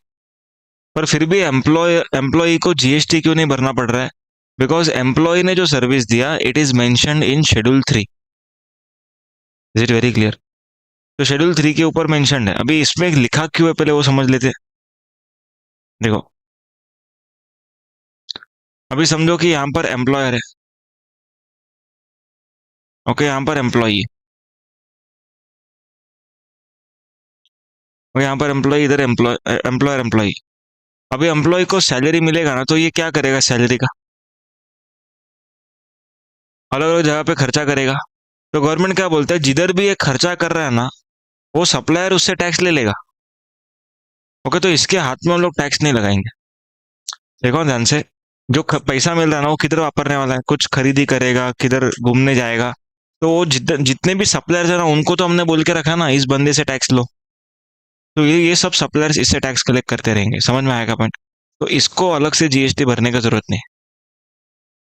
पर फिर भी एम्प्लॉय को जीएसटी क्यों नहीं भरना पड़ रहा है? बिकॉज एम्प्लॉय ने जो सर्विस दिया, it is mentioned in schedule 3। Is it very clear? तो शेड्यूल 3 के ऊपर मेंशन्ड है। अभी इसमें लिखा क्यों है पहले वो समझ लेते हैं। देखो, अभी समझो कि यहाँ पर एम्प्लॉयर है, ओके, यहाँ पर एम्प्लॉई है, और यहाँ पर एम्प्लॉय, इधर एम्प्लॉयर एम्प्लॉय। अभी एम्प्लॉय को सैलरी मिलेगा ना, तो ये क्या करेगा? सैलरी का अलग अलग जगह पे खर्चा करेगा। तो गवर्नमेंट क्या बोलता है, जिधर भी ये खर्चा कर रहा है ना, वो सप्लायर उससे टैक्स ले लेगा। ओके, तो इसके हाथ में हम लोग टैक्स नहीं लगाएंगे। देखो ध्यान से, जो पैसा मिल रहा है ना, वो किधर वापरने वाला है? कुछ खरीदी करेगा, किधर घूमने जाएगा। तो वो जितने भी सप्लायर्स है ना, उनको तो हमने बोल के रखा ना, इस बंदे से टैक्स लो। तो ये सब सप्लायर्स इससे टैक्स कलेक्ट करते रहेंगे। समझ में आएगा पॉइंट? तो इसको अलग से जीएसटी भरने का जरूरत नहीं।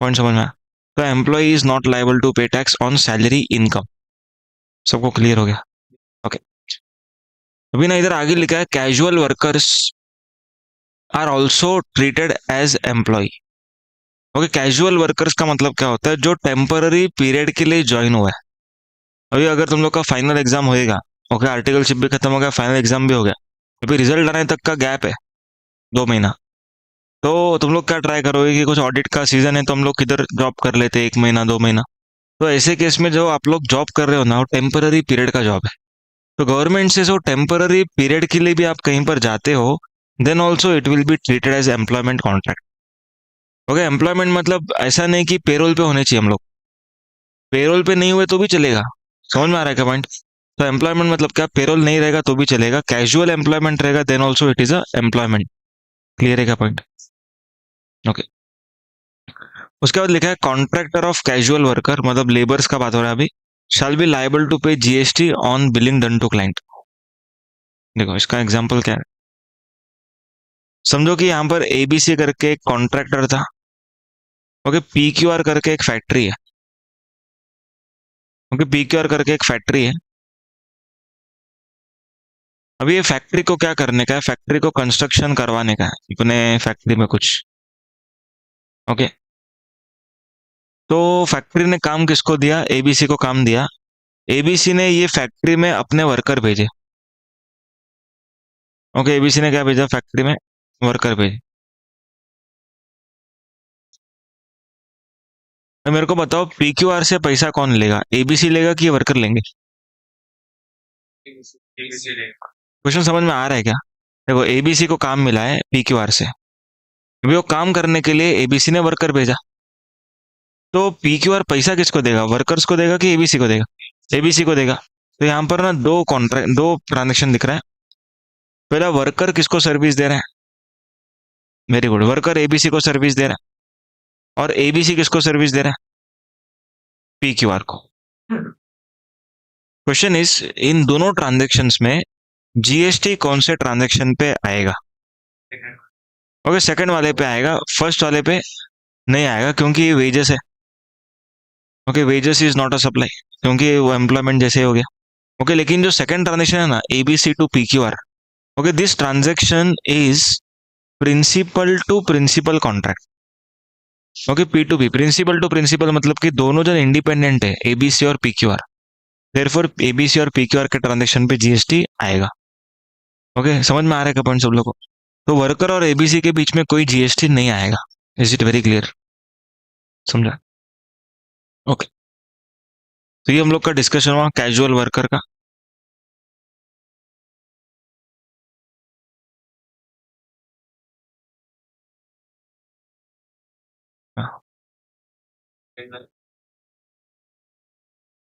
पॉइंट समझ में आया? तो employee is not liable to pay tax on salary income. सबको क्लियर हो गया? ओके, अभी ना इधर आगे लिखा है casual workers are also treated as employee. Okay, casual workers का मतलब क्या होता है? जो टेम्पररी पीरियड के लिए ज्वाइन हुआ है। अभी अगर तुम लोग का फाइनल एग्जाम होएगा, ओके, आर्टिकलशिप भी खत्म हो गया, फाइनल एग्जाम भी हो गया, अभी रिजल्ट आने तक का गैप है 2 महीना। तो तुम लोग क्या ट्राई करोगे कि कुछ ऑडिट का सीजन है तो हम लोग किधर जॉब कर लेते, 1 महीना 2 महीना। तो ऐसे केस में जो आप लोग जॉब कर रहे हो ना, वो टेम्पररी पीरियड का जॉब है। तो गवर्नमेंट से जो टेम्पररी पीरियड के लिए भी आप कहीं पर जाते हो, then also it will be treated as employment contract. Okay, employment मतलब ऐसा नहीं कि पेरोल पे होने चाहिए हम लोग, पेरोल पे नहीं हुए तो भी चलेगा। समझ में आ रहा है क्या पॉइंट? तो एम्प्लॉयमेंट मतलब क्या, पेरोल नहीं रहेगा तो भी चलेगा, कैजुअल एम्प्लॉयमेंट रहेगा then also it is a employment. Clear है क्या पॉइंट? ओके। उसके बाद लिखा है कॉन्ट्रैक्टर ऑफ कैजुअल वर्कर, मतलब लेबर्स का बात हो रहा है अभी, shall be liable to pay GST on billing done to client. देखो इसका एग्जांपल क्या है, समझो कि यहाँ पर एबीसी करके एक कॉन्ट्रैक्टर था। ओके, पीक्यूआर करके एक फैक्ट्री है। ओके, पीक्यूआर करके एक फैक्ट्री है। अभी ये फैक्ट्री को क्या करने का है, फैक्ट्री को कंस्ट्रक्शन करवाने का है अपने फैक्ट्री में कुछ। ओके, तो फैक्ट्री ने काम किसको दिया, एबीसी को काम दिया। एबीसी ने ये फैक्ट्री में अपने वर्कर भेजे। ओके, एबीसी ने क्या भेजा फैक्ट्री में, वर्कर भेजे। तो मेरे को बताओ पीक्यूआर से पैसा कौन लेगा, एबीसी लेगा कि ये वर्कर लेंगे? क्वेश्चन समझ में आ रहा है क्या? देखो एबीसी को काम मिला है पीक्यूआर से, अभी वो काम करने के लिए एबीसी ने वर्कर भेजा, तो पीक्यूआर पैसा किसको देगा, वर्कर्स को देगा कि एबीसी को देगा? एबीसी को देगा। तो यहाँ पर ना दो कॉन्ट्रैक्ट, दो ट्रांजेक्शन दिख रहा है। पहला वर्कर किसको सर्विस दे रहा है, वेरी गुड, वर्कर एबीसी को सर्विस दे रहा है, और एबीसी किसको सर्विस दे रहा है, पीक्यूआर को। क्वेश्चन इज इन दोनों ट्रांजेक्शन्स में जीएसटी कौन से ट्रांजेक्शन पे आएगा? ओके, सेकंड वाले पे आएगा, फर्स्ट वाले पे नहीं आएगा क्योंकि ये वेजेस है। Okay, wages is not a supply, क्योंकि वो एम्प्लॉयमेंट जैसे हो गया। ओके, लेकिन जो सेकंड ट्रांजेक्शन है ना, ABC to PQR, okay, this transaction is principal to principal contract. Okay, P to P, principal to principal मतलब कि दोनों जन इंडिपेंडेंट है, एबीसी और पीक्यूआर, देयरफॉर एबीसी और पीक्यूआर के ट्रांजेक्शन पे जीएसटी आएगा। ओके, समझ में आ रहा है पॉइंट सब लोगों को? तो वर्कर और एबीसी के बीच में कोई जीएसटी नहीं आएगा। Is it very clear? समझा? ओके, तो ये हम लोग का डिस्कशन हुआ कैजुअल वर्कर का।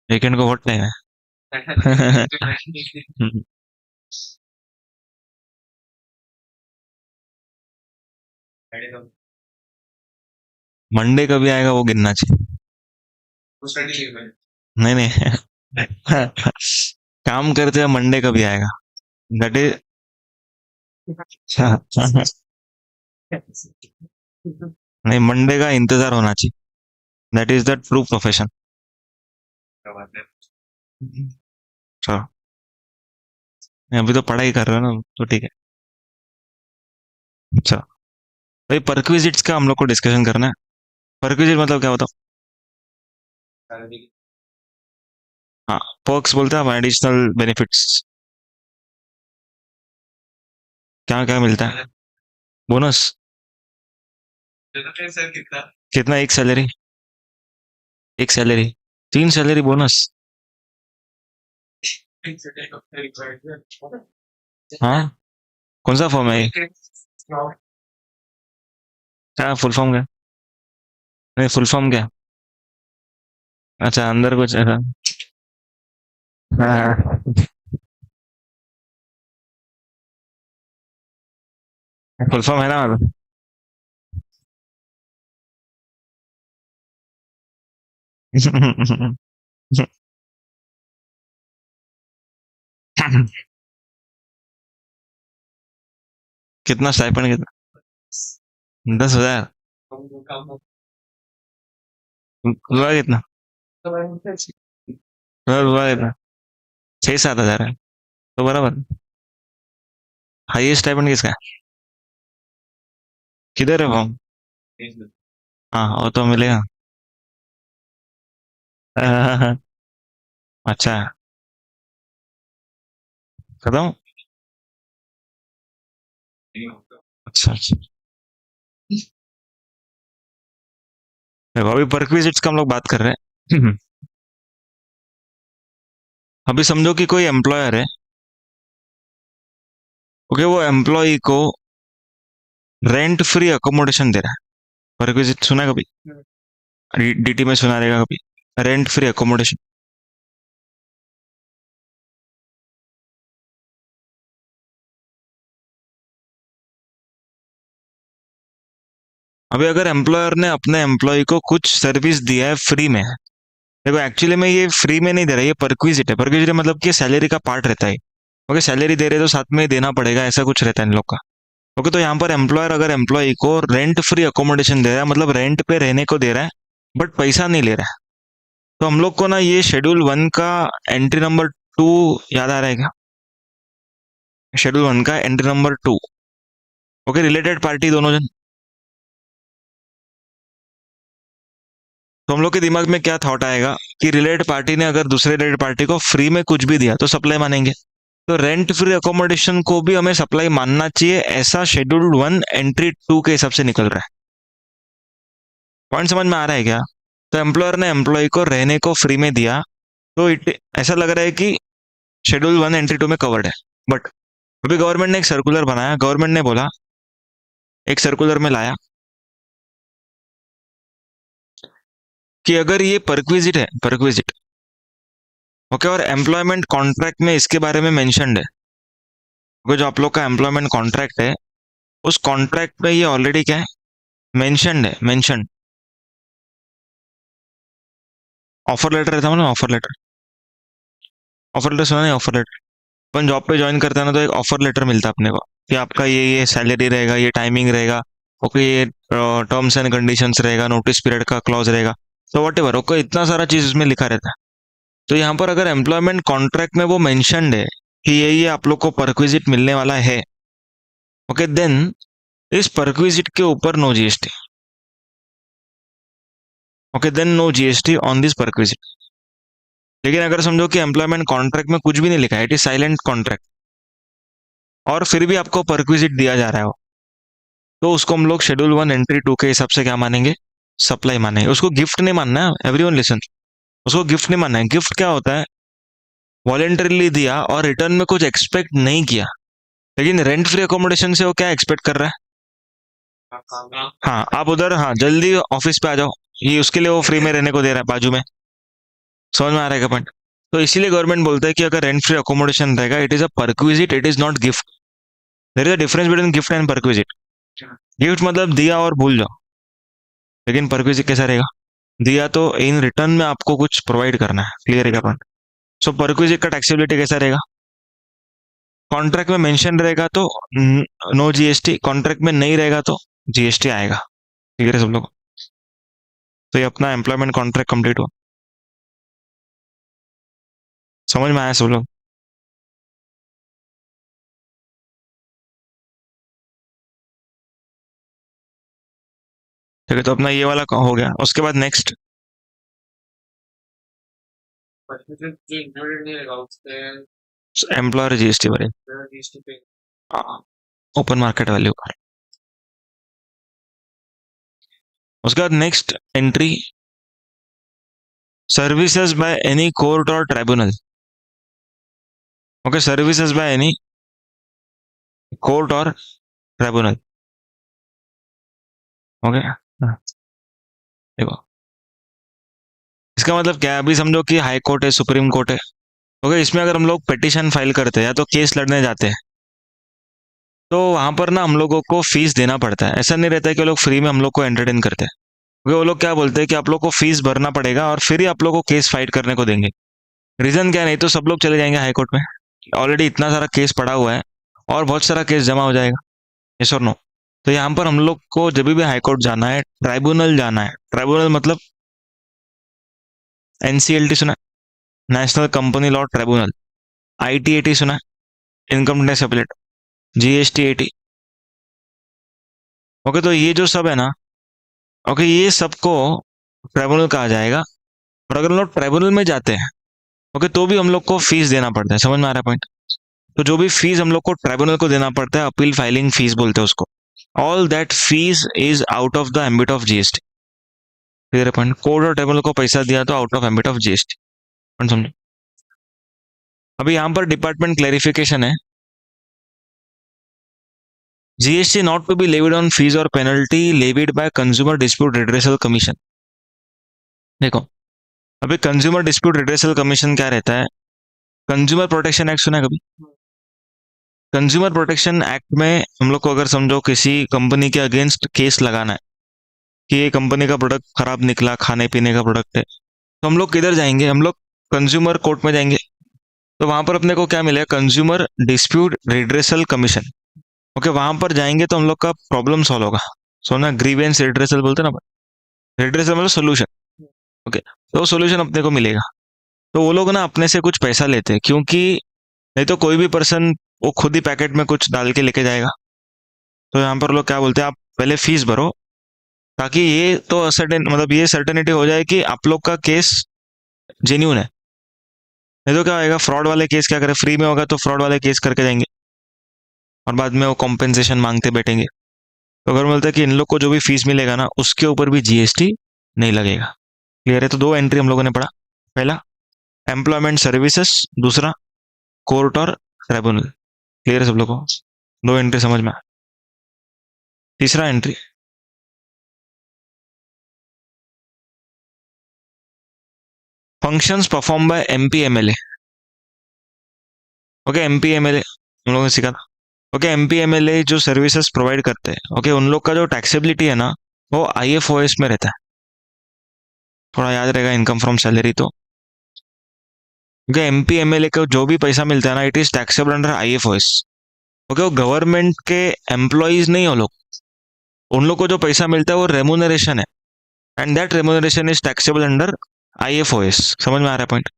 वीकेंड को व्हाट टाइम है? मंडे कभी आएगा वो गिनना चाहिए। नहीं नहीं, काम करते हैं, मंडे कभी आएगा, दैट इज, नहीं मंडे का इंतजार होना चाहिए, that is the true profession. चलो, अभी तो पढ़ाई कर रहे हो ना, तो ठीक है। अच्छा, भाई परक्विजिट्स का हम लोग को डिस्कशन करना है। परक्विजिट मतलब क्या बताओ? हाँ, पर्क्स बोलते हैं हम, एडिशनल बेनिफिट्स। क्या क्या मिलता है? बोनस? कितना, एक सैलरी? एक सैलरी, तीन सैलरी बोनस? हाँ, कौन सा फॉर्म है ये? क्या फुल फॉर्म क्या? नहीं, फुल फॉर्म क्या? अच्छा, अंदर कुछ ऐसा। हाँ, फुल फॉर्म है ना मतलब। कितना स्टाइपेंड, कितना? 10,000? हुआ कितना? हुआ कितना? 6-7 हजार है, तो बराबर। हाईएस्ट स्टाइपेंड किसका है? किधर है फॉर्म? हाँ, वो तो मिलेगा। अच्छा, खत्म। अच्छा अच्छा, देखो अभी परक्विजिट्स का हम लोग बात कर रहे हैं। अभी समझो कि कोई एम्प्लॉयर है, ओके, वो एम्प्लॉय को रेंट फ्री अकोमोडेशन दे रहा है। परक्विजिट सुना है कभी? डीटी में सुना रहेगा कभी, रेंट फ्री अकोमोडेशन। अभी अगर एम्प्लॉयर ने अपने एम्प्लॉय को कुछ सर्विस दिया है फ्री में, देखो एक्चुअली में ये फ्री में नहीं दे रहा, ये परक्विजिट है। परक्विजिट मतलब कि सैलरी का पार्ट रहता है। ओके, सैलरी दे रहे तो साथ में ही देना पड़ेगा, ऐसा कुछ रहता है इन लोग का। ओके, तो यहाँ पर एम्प्लॉयर अगर एम्प्लॉय को रेंट फ्री अकोमोडेशन दे रहा है, मतलब रेंट पे रहने को दे रहा है, बट पैसा नहीं ले रहा है, तो हम लोग को ना ये शेड्यूल 1 का एंट्री नंबर 2 याद आ रहा है क्या? शेड्यूल 1 का entry number 2। Okay, related party दोनों जन। तो हम लोग के दिमाग में क्या थॉट आएगा कि रिलेटेड पार्टी ने अगर दूसरे रिलेटेड पार्टी को फ्री में कुछ भी दिया तो सप्लाई मानेंगे। तो रेंट फ्री अकोमोडेशन को भी हमें सप्लाई मानना चाहिए, ऐसा शेड्यूल 1 एंट्री 2 के हिसाब से निकल रहा है। पॉइंट समझ में आ रहा है क्या? तो एम्प्लॉयर ने एम्प्लॉय को रहने को फ्री में दिया, तो इट ऐसा लग रहा है कि शेड्यूल 1 एंट्री 2 में कवर्ड है। बट अभी गवर्नमेंट ने एक सर्कुलर बनाया, गवर्नमेंट ने बोला, एक सर्कुलर में लाया कि अगर ये परक्विजिट है, परक्विजिट, ओके, और एम्प्लॉयमेंट कॉन्ट्रैक्ट में इसके बारे में मेंशन्ड है, जो आप लोग का एम्प्लॉयमेंट कॉन्ट्रैक्ट है, उस कॉन्ट्रैक्ट में ये ऑलरेडी क्या है, मेंशन्ड है, मेंशन्ड। ऑफर लेटर रहता है ना, ऑफर लेटर, ऑफर लेटर सुना नहीं? ऑफर लेटर, अपन जॉब पे ज्वाइन करते हैं ना, तो एक ऑफर लेटर मिलता है अपने को कि आपका ये सैलरी रहेगा, ये टाइमिंग रहेगा, ओके, ये टर्म्स एंड कंडीशंस रहेगा, नोटिस पीरियड का क्लॉज रहेगा, तो वट एवर, ओके, इतना सारा चीज उसमें लिखा रहता है। तो यहाँ पर अगर एम्प्लॉयमेंट कॉन्ट्रैक्ट में वो मेंशन्ड है कि ये आप लोग को परक्विजिट मिलने वाला है, ओके, देन इस परक्विजिट के ऊपर no GST. Okay, then no GST on this perquisite. लेकिन अगर समझो कि एम्प्लॉयमेंट कॉन्ट्रैक्ट में कुछ भी नहीं लिखा है, इट इज साइलेंट कॉन्ट्रैक्ट, और फिर भी आपको परक्विजिट दिया जा रहा है, तो उसको हम लोग शेड्यूल 1 एंट्री 2 के हिसाब से क्या मानेंगे, सप्लाई मानेंगे। उसको गिफ्ट नहीं मानना है, एवरीवन लिसन, उसको गिफ्ट नहीं मानना है। गिफ्ट क्या होता है? वॉलेंटरीली दिया और रिटर्न में कुछ एक्सपेक्ट नहीं किया। लेकिन रेंट फ्री अकोमोडेशन से वो क्या एक्सपेक्ट कर रहा है? हाँ, आप उधर, हाँ, जल्दी ऑफिस पे आ जाओ, ये उसके लिए वो फ्री में रहने को दे रहा है बाजू में। समझ में आ रहा है पॉइंट? तो इसीलिए गवर्नमेंट बोलता है कि अगर रेंट फ्री अकोमोडेशन रहेगा, it is a perquisite, it is not gift. There is a difference between gift and perquisite. Gift मतलब दिया और भूल जाओ, लेकिन परक्विजिट कैसा रहेगा? दिया तो इन रिटर्न में आपको कुछ प्रोवाइड करना है, क्लियर है पॉइंट? सो परक्विजिट का टैक्सेबिलिटी कैसा रहेगा? कॉन्ट्रैक्ट में मेंशन रहेगा तो नो जीएसटी, कॉन्ट्रैक्ट में नहीं रहेगा तो जीएसटी आएगा। क्लियर है सब लोग? तो ये अपना एम्प्लॉयमेंट कॉन्ट्रैक्ट कंप्लीट हुआ। समझ में आया सब लोग? ठीक है, तो अपना ये वाला हो गया। उसके बाद नेक्स्ट एम्प्लॉयर जीएसटी भरे, ओपन मार्केट वैल्यू पर। उसके बाद next entry, services by any court और tribunal. Okay, services by any court और ट्राइब्यूनल। ओके, देखो इसका मतलब क्या है। अभी समझो कि हाई कोर्ट है, सुप्रीम कोर्ट है, ओके, इसमें अगर हम लोग पिटिशन फाइल करते हैं या तो केस लड़ने जाते हैं, तो वहां पर ना हम लोगों को फीस देना पड़ता है। ऐसा नहीं रहता है कि वो लोग फ्री में हम लोग को एंटरटेन करते हैं, क्योंकि वो लोग क्या बोलते हैं कि आप लोग को फीस भरना पड़ेगा और फिर ही आप लोग को केस फाइट करने को देंगे। रीजन क्या है? नहीं तो सब लोग चले जाएंगे हाई कोर्ट में, ऑलरेडी इतना सारा केस पड़ा हुआ है और बहुत सारा केस जमा हो जाएगा। यस और नो? तो यहाँ पर हम लोग को जब भी हाई कोर्ट जाना है, ट्राइब्यूनल जाना है। ट्राइब्यूनल मतलब एनसीएलटी सुना, national company law tribunal, ITAT सुना, income tax appellate, GST 80। Okay, तो ये जो सब है ना, ओके, ये सबको ट्राइब्यूनल कहा जाएगा। और अगर हम लोग ट्राइब्यूनल में जाते हैं, ओके, तो भी हम लोग को फीस देना पड़ता है। समझ में आ रहा है पॉइंट? तो जो भी फीस हम लोग को ट्राइब्यूनल को देना पड़ता है, अपील फाइलिंग फीस बोलते हैं उसको, all that fees is out of the ambit of GST. Clear है पॉइंट? कोर्ट और ट्राइब्यूनल को पैसा दिया तो out of ambit of GST. समझो? अभी यहाँ पर डिपार्टमेंट क्लैरिफिकेशन है, GST not to be levied on fees और penalty levied by consumer dispute redressal commission. देखो, अभी कंज्यूमर डिस्प्यूट रिड्रेसल कमीशन क्या रहता है? कंज्यूमर प्रोटेक्शन एक्ट सुना है कभी? कंज्यूमर प्रोटेक्शन एक्ट में हम लोग को अगर समझो किसी कंपनी के अगेंस्ट केस लगाना है कि ये कंपनी का प्रोडक्ट खराब निकला, खाने पीने का प्रोडक्ट है, तो हम लोग किधर जाएंगे? हम लोग कंज्यूमर कोर्ट में जाएंगे। तो वहां पर अपने को क्या मिलेगा? Consumer dispute redressal commission. Okay, वहां पर जाएंगे तो हम लोग का प्रॉब्लम सॉल्व होगा। सो ना, ग्रीवेंस रिड्रेसल बोलते हैं ना, रिड्रेसल मतलब सोल्यूशन। ओके, तो सोल्यूशन अपने को मिलेगा। तो वो लोग ना अपने से कुछ पैसा लेते हैं, क्योंकि नहीं तो कोई भी पर्सन वो खुद ही पैकेट में कुछ डाल के लेके जाएगा। तो यहाँ पर लोग क्या बोलते हैं, आप पहले फीस भरो, ताकि ये तो सर्टेन मतलब ये सर्टेनिटी हो जाए कि आप लोग का केस जेन्यून है। नहीं तो क्या होगा, फ्रॉड वाले केस क्या करें, फ्री में होगा तो फ्रॉड वाले केस करके जाएंगे और बाद में वो कॉम्पेंसेशन मांगते बैठेंगे। तो अगर बोलते हैं कि इन लोग को जो भी फीस मिलेगा ना, उसके ऊपर भी जीएसटी नहीं लगेगा। क्लियर है? तो दो एंट्री हम लोगों ने पढ़ा, पहला एम्प्लॉयमेंट सर्विसेज, दूसरा कोर्ट और ट्राइब्यूनल। क्लियर है सब लोगों को? दो एंट्री समझ में आया। तीसरा entry, functions perform by MP MLA. Okay, MP MLA हम लोगों ने सीखा था। ओके, एमपी एमएलए जो सर्विसेज प्रोवाइड करते हैं, ओके, उन लोग का जो टैक्सेबिलिटी है ना, वो आईएफओएस में रहता है। थोड़ा याद रहेगा, इनकम फ्रॉम सैलरी। तो ओके, एमपी एमएलए को जो भी पैसा मिलता है ना, it is taxable under IFOS. Okay, वो गवर्नमेंट के एम्प्लॉइज नहीं हो लोग, उन लोग को जो पैसा मिलता है वो रेमुनरेशन है, and that remuneration is taxable under IFOS. समझ में आ रहा है पॉइंट?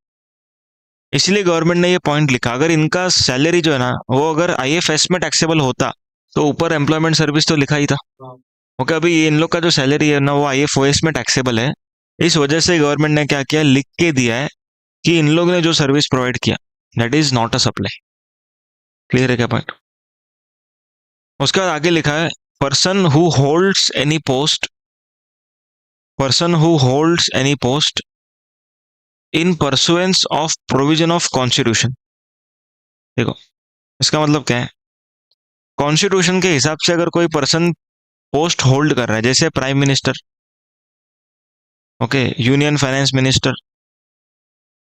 इसलिए गवर्नमेंट ने ये पॉइंट लिखा, अगर इनका सैलरी जो है ना, वो अगर आईएफएस में टैक्सेबल होता तो ऊपर एम्प्लॉयमेंट सर्विस तो लिखा ही था। ओके, अभी इन लोग का जो सैलरी है ना, वो आईएफओएस में टैक्सेबल है। इस वजह से गवर्नमेंट ने क्या किया, लिख के दिया है कि इन लोग ने जो सर्विस प्रोवाइड किया, that is not a supply. Clear है क्या पॉइंट? उसके बाद आगे लिखा है, person who holds any post, person who holds any post in pursuance of provision of constitution. देखो, इसका मतलब क्या है? कॉन्स्टिट्यूशन के हिसाब से अगर कोई पर्सन पोस्ट होल्ड कर रहा है, जैसे prime minister, okay, union finance minister,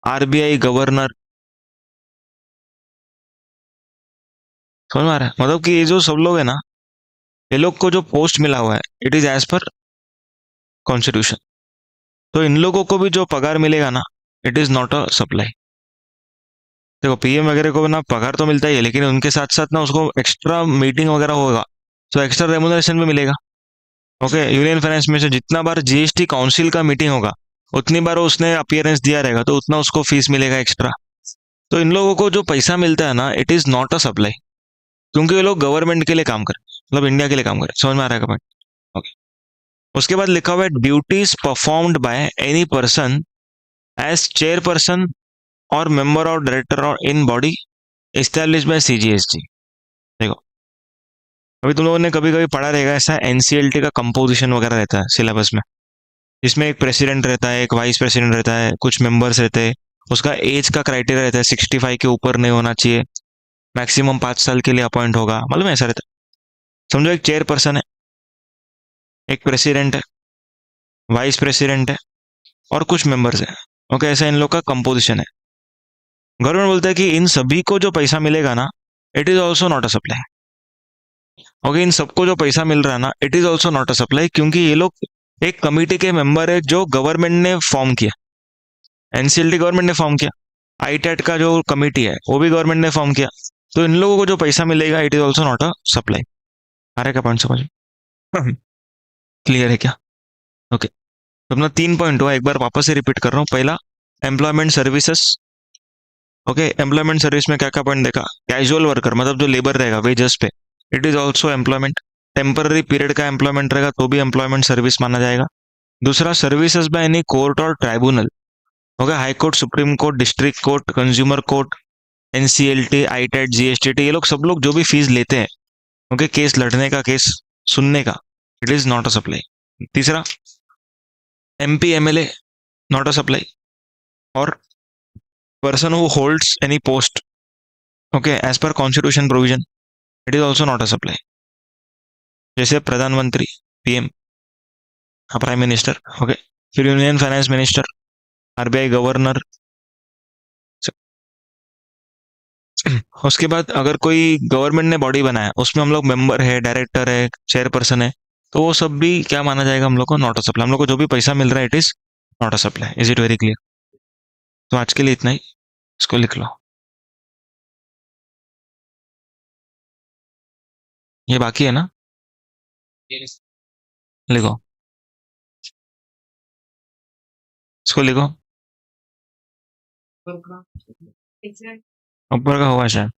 RBI governor, समझ में आ रहा है? मतलब कि ये जो सब लोग है ना, ये लोग को जो पोस्ट मिला हुआ है, it is as per constitution. तो इन लोगों को भी जो पगार मिलेगा ना, it is not a supply. देखो, पीएम वगैरह को ना पगार तो मिलता ही है, लेकिन उनके साथ साथ ना उसको एक्स्ट्रा मीटिंग वगैरह होगा, तो एक्स्ट्रा रेमुनरेशन भी मिलेगा। ओके, यूनियन फाइनेंस में से जितना बार जीएसटी काउंसिल का मीटिंग होगा, उतनी बार उसने अपीयरेंस दिया रहेगा, तो उतना उसको फीस मिलेगा एक्स्ट्रा। तो इन लोगों को जो पैसा मिलता है ना, it is not a supply, क्योंकि ये लोग गवर्नमेंट के लिए काम करें, मतलब इंडिया के लिए काम करें। समझ में आ रहा है पॉइंट? ओके, उसके बाद लिखा हुआ है, duties performed by any person as chairperson or member of director or in body establish by CGST. देखो, अभी तुम लोगों ने कभी कभी पढ़ा रहेगा, ऐसा एनसीएलटी का कंपोजिशन वगैरह रहता है सिलेबस में, इसमें एक प्रेसिडेंट रहता है, एक वाइस प्रेसिडेंट रहता है, कुछ मेंबर्स रहते हैं, उसका एज का क्राइटेरिया रहता है, 65 के ऊपर नहीं होना चाहिए, मैक्सिमम 5 साल के लिए अपॉइंट होगा, मतलब ऐसा रहता है। समझो, एक चेयरपर्सन है, एक प्रेसिडेंट है, वाइस प्रेसिडेंट है और कुछ मेंबर्स है। ओके, ऐसा इन लोग का कंपोजिशन है। गवर्नमेंट बोलता है कि इन सभी को जो पैसा मिलेगा ना, it is also not a supply. Okay, इन सबको जो पैसा मिल रहा है ना, it is also not a supply, क्योंकि ये लोग एक कमिटी के मेंबर है जो गवर्नमेंट ने फॉर्म किया। एनसीएलटी गवर्नमेंट ने फॉर्म किया, आईटेट का जो कमिटी है वो भी गवर्नमेंट ने फॉर्म किया। तो इन लोगों को जो पैसा मिलेगा, it is also not a supply. आ रहा है क्या पॉइंट समझ में? क्लियर है क्या? ओके, तो अपना 3 पॉइंट हुआ, एक बार वापस से रिपीट कर रहा हूँ। पहला, employment services. Okay, employment service में क्या क्या पॉइंट देखा? कैजुअल वर्कर मतलब जो लेबर रहेगा वेजस पे, it is also employment. Temporary period का एम्प्लॉयमेंट रहेगा तो भी एम्प्लॉयमेंट सर्विस माना जाएगा। दूसरा, सर्विसेज बाय एनी कोर्ट और tribunal. Okay, high court, supreme court, district court, consumer court, NCLT, ITAT, GST, ये लोग सब लोग जो भी फीस लेते हैं, ओके, केस लड़ने का, केस सुनने का, it is not a supply. तीसरा, MP MLA, not a supply. और person who holds any post okay, as per constitution provision it is also not a supply. जैसे प्रधानमंत्री, पीएम, प्राइम मिनिस्टर, ओके, फिर union finance minister, RBI governor. उसके बाद अगर कोई गवर्नमेंट ने बॉडी बनाया, उसमें हम लोग मेंबर है, डायरेक्टर है, चेयरपर्सन है, तो वो सब भी क्या माना जाएगा हम लोग को? Not a supply. हम लोग को जो भी पैसा मिल रहा है it is not a supply. Is it very clear? तो आज के लिए इतना ही, इसको लिख लो। ये बाकी है ना? लिखो, इसको लिखो। ऊपर का हुआ शायद।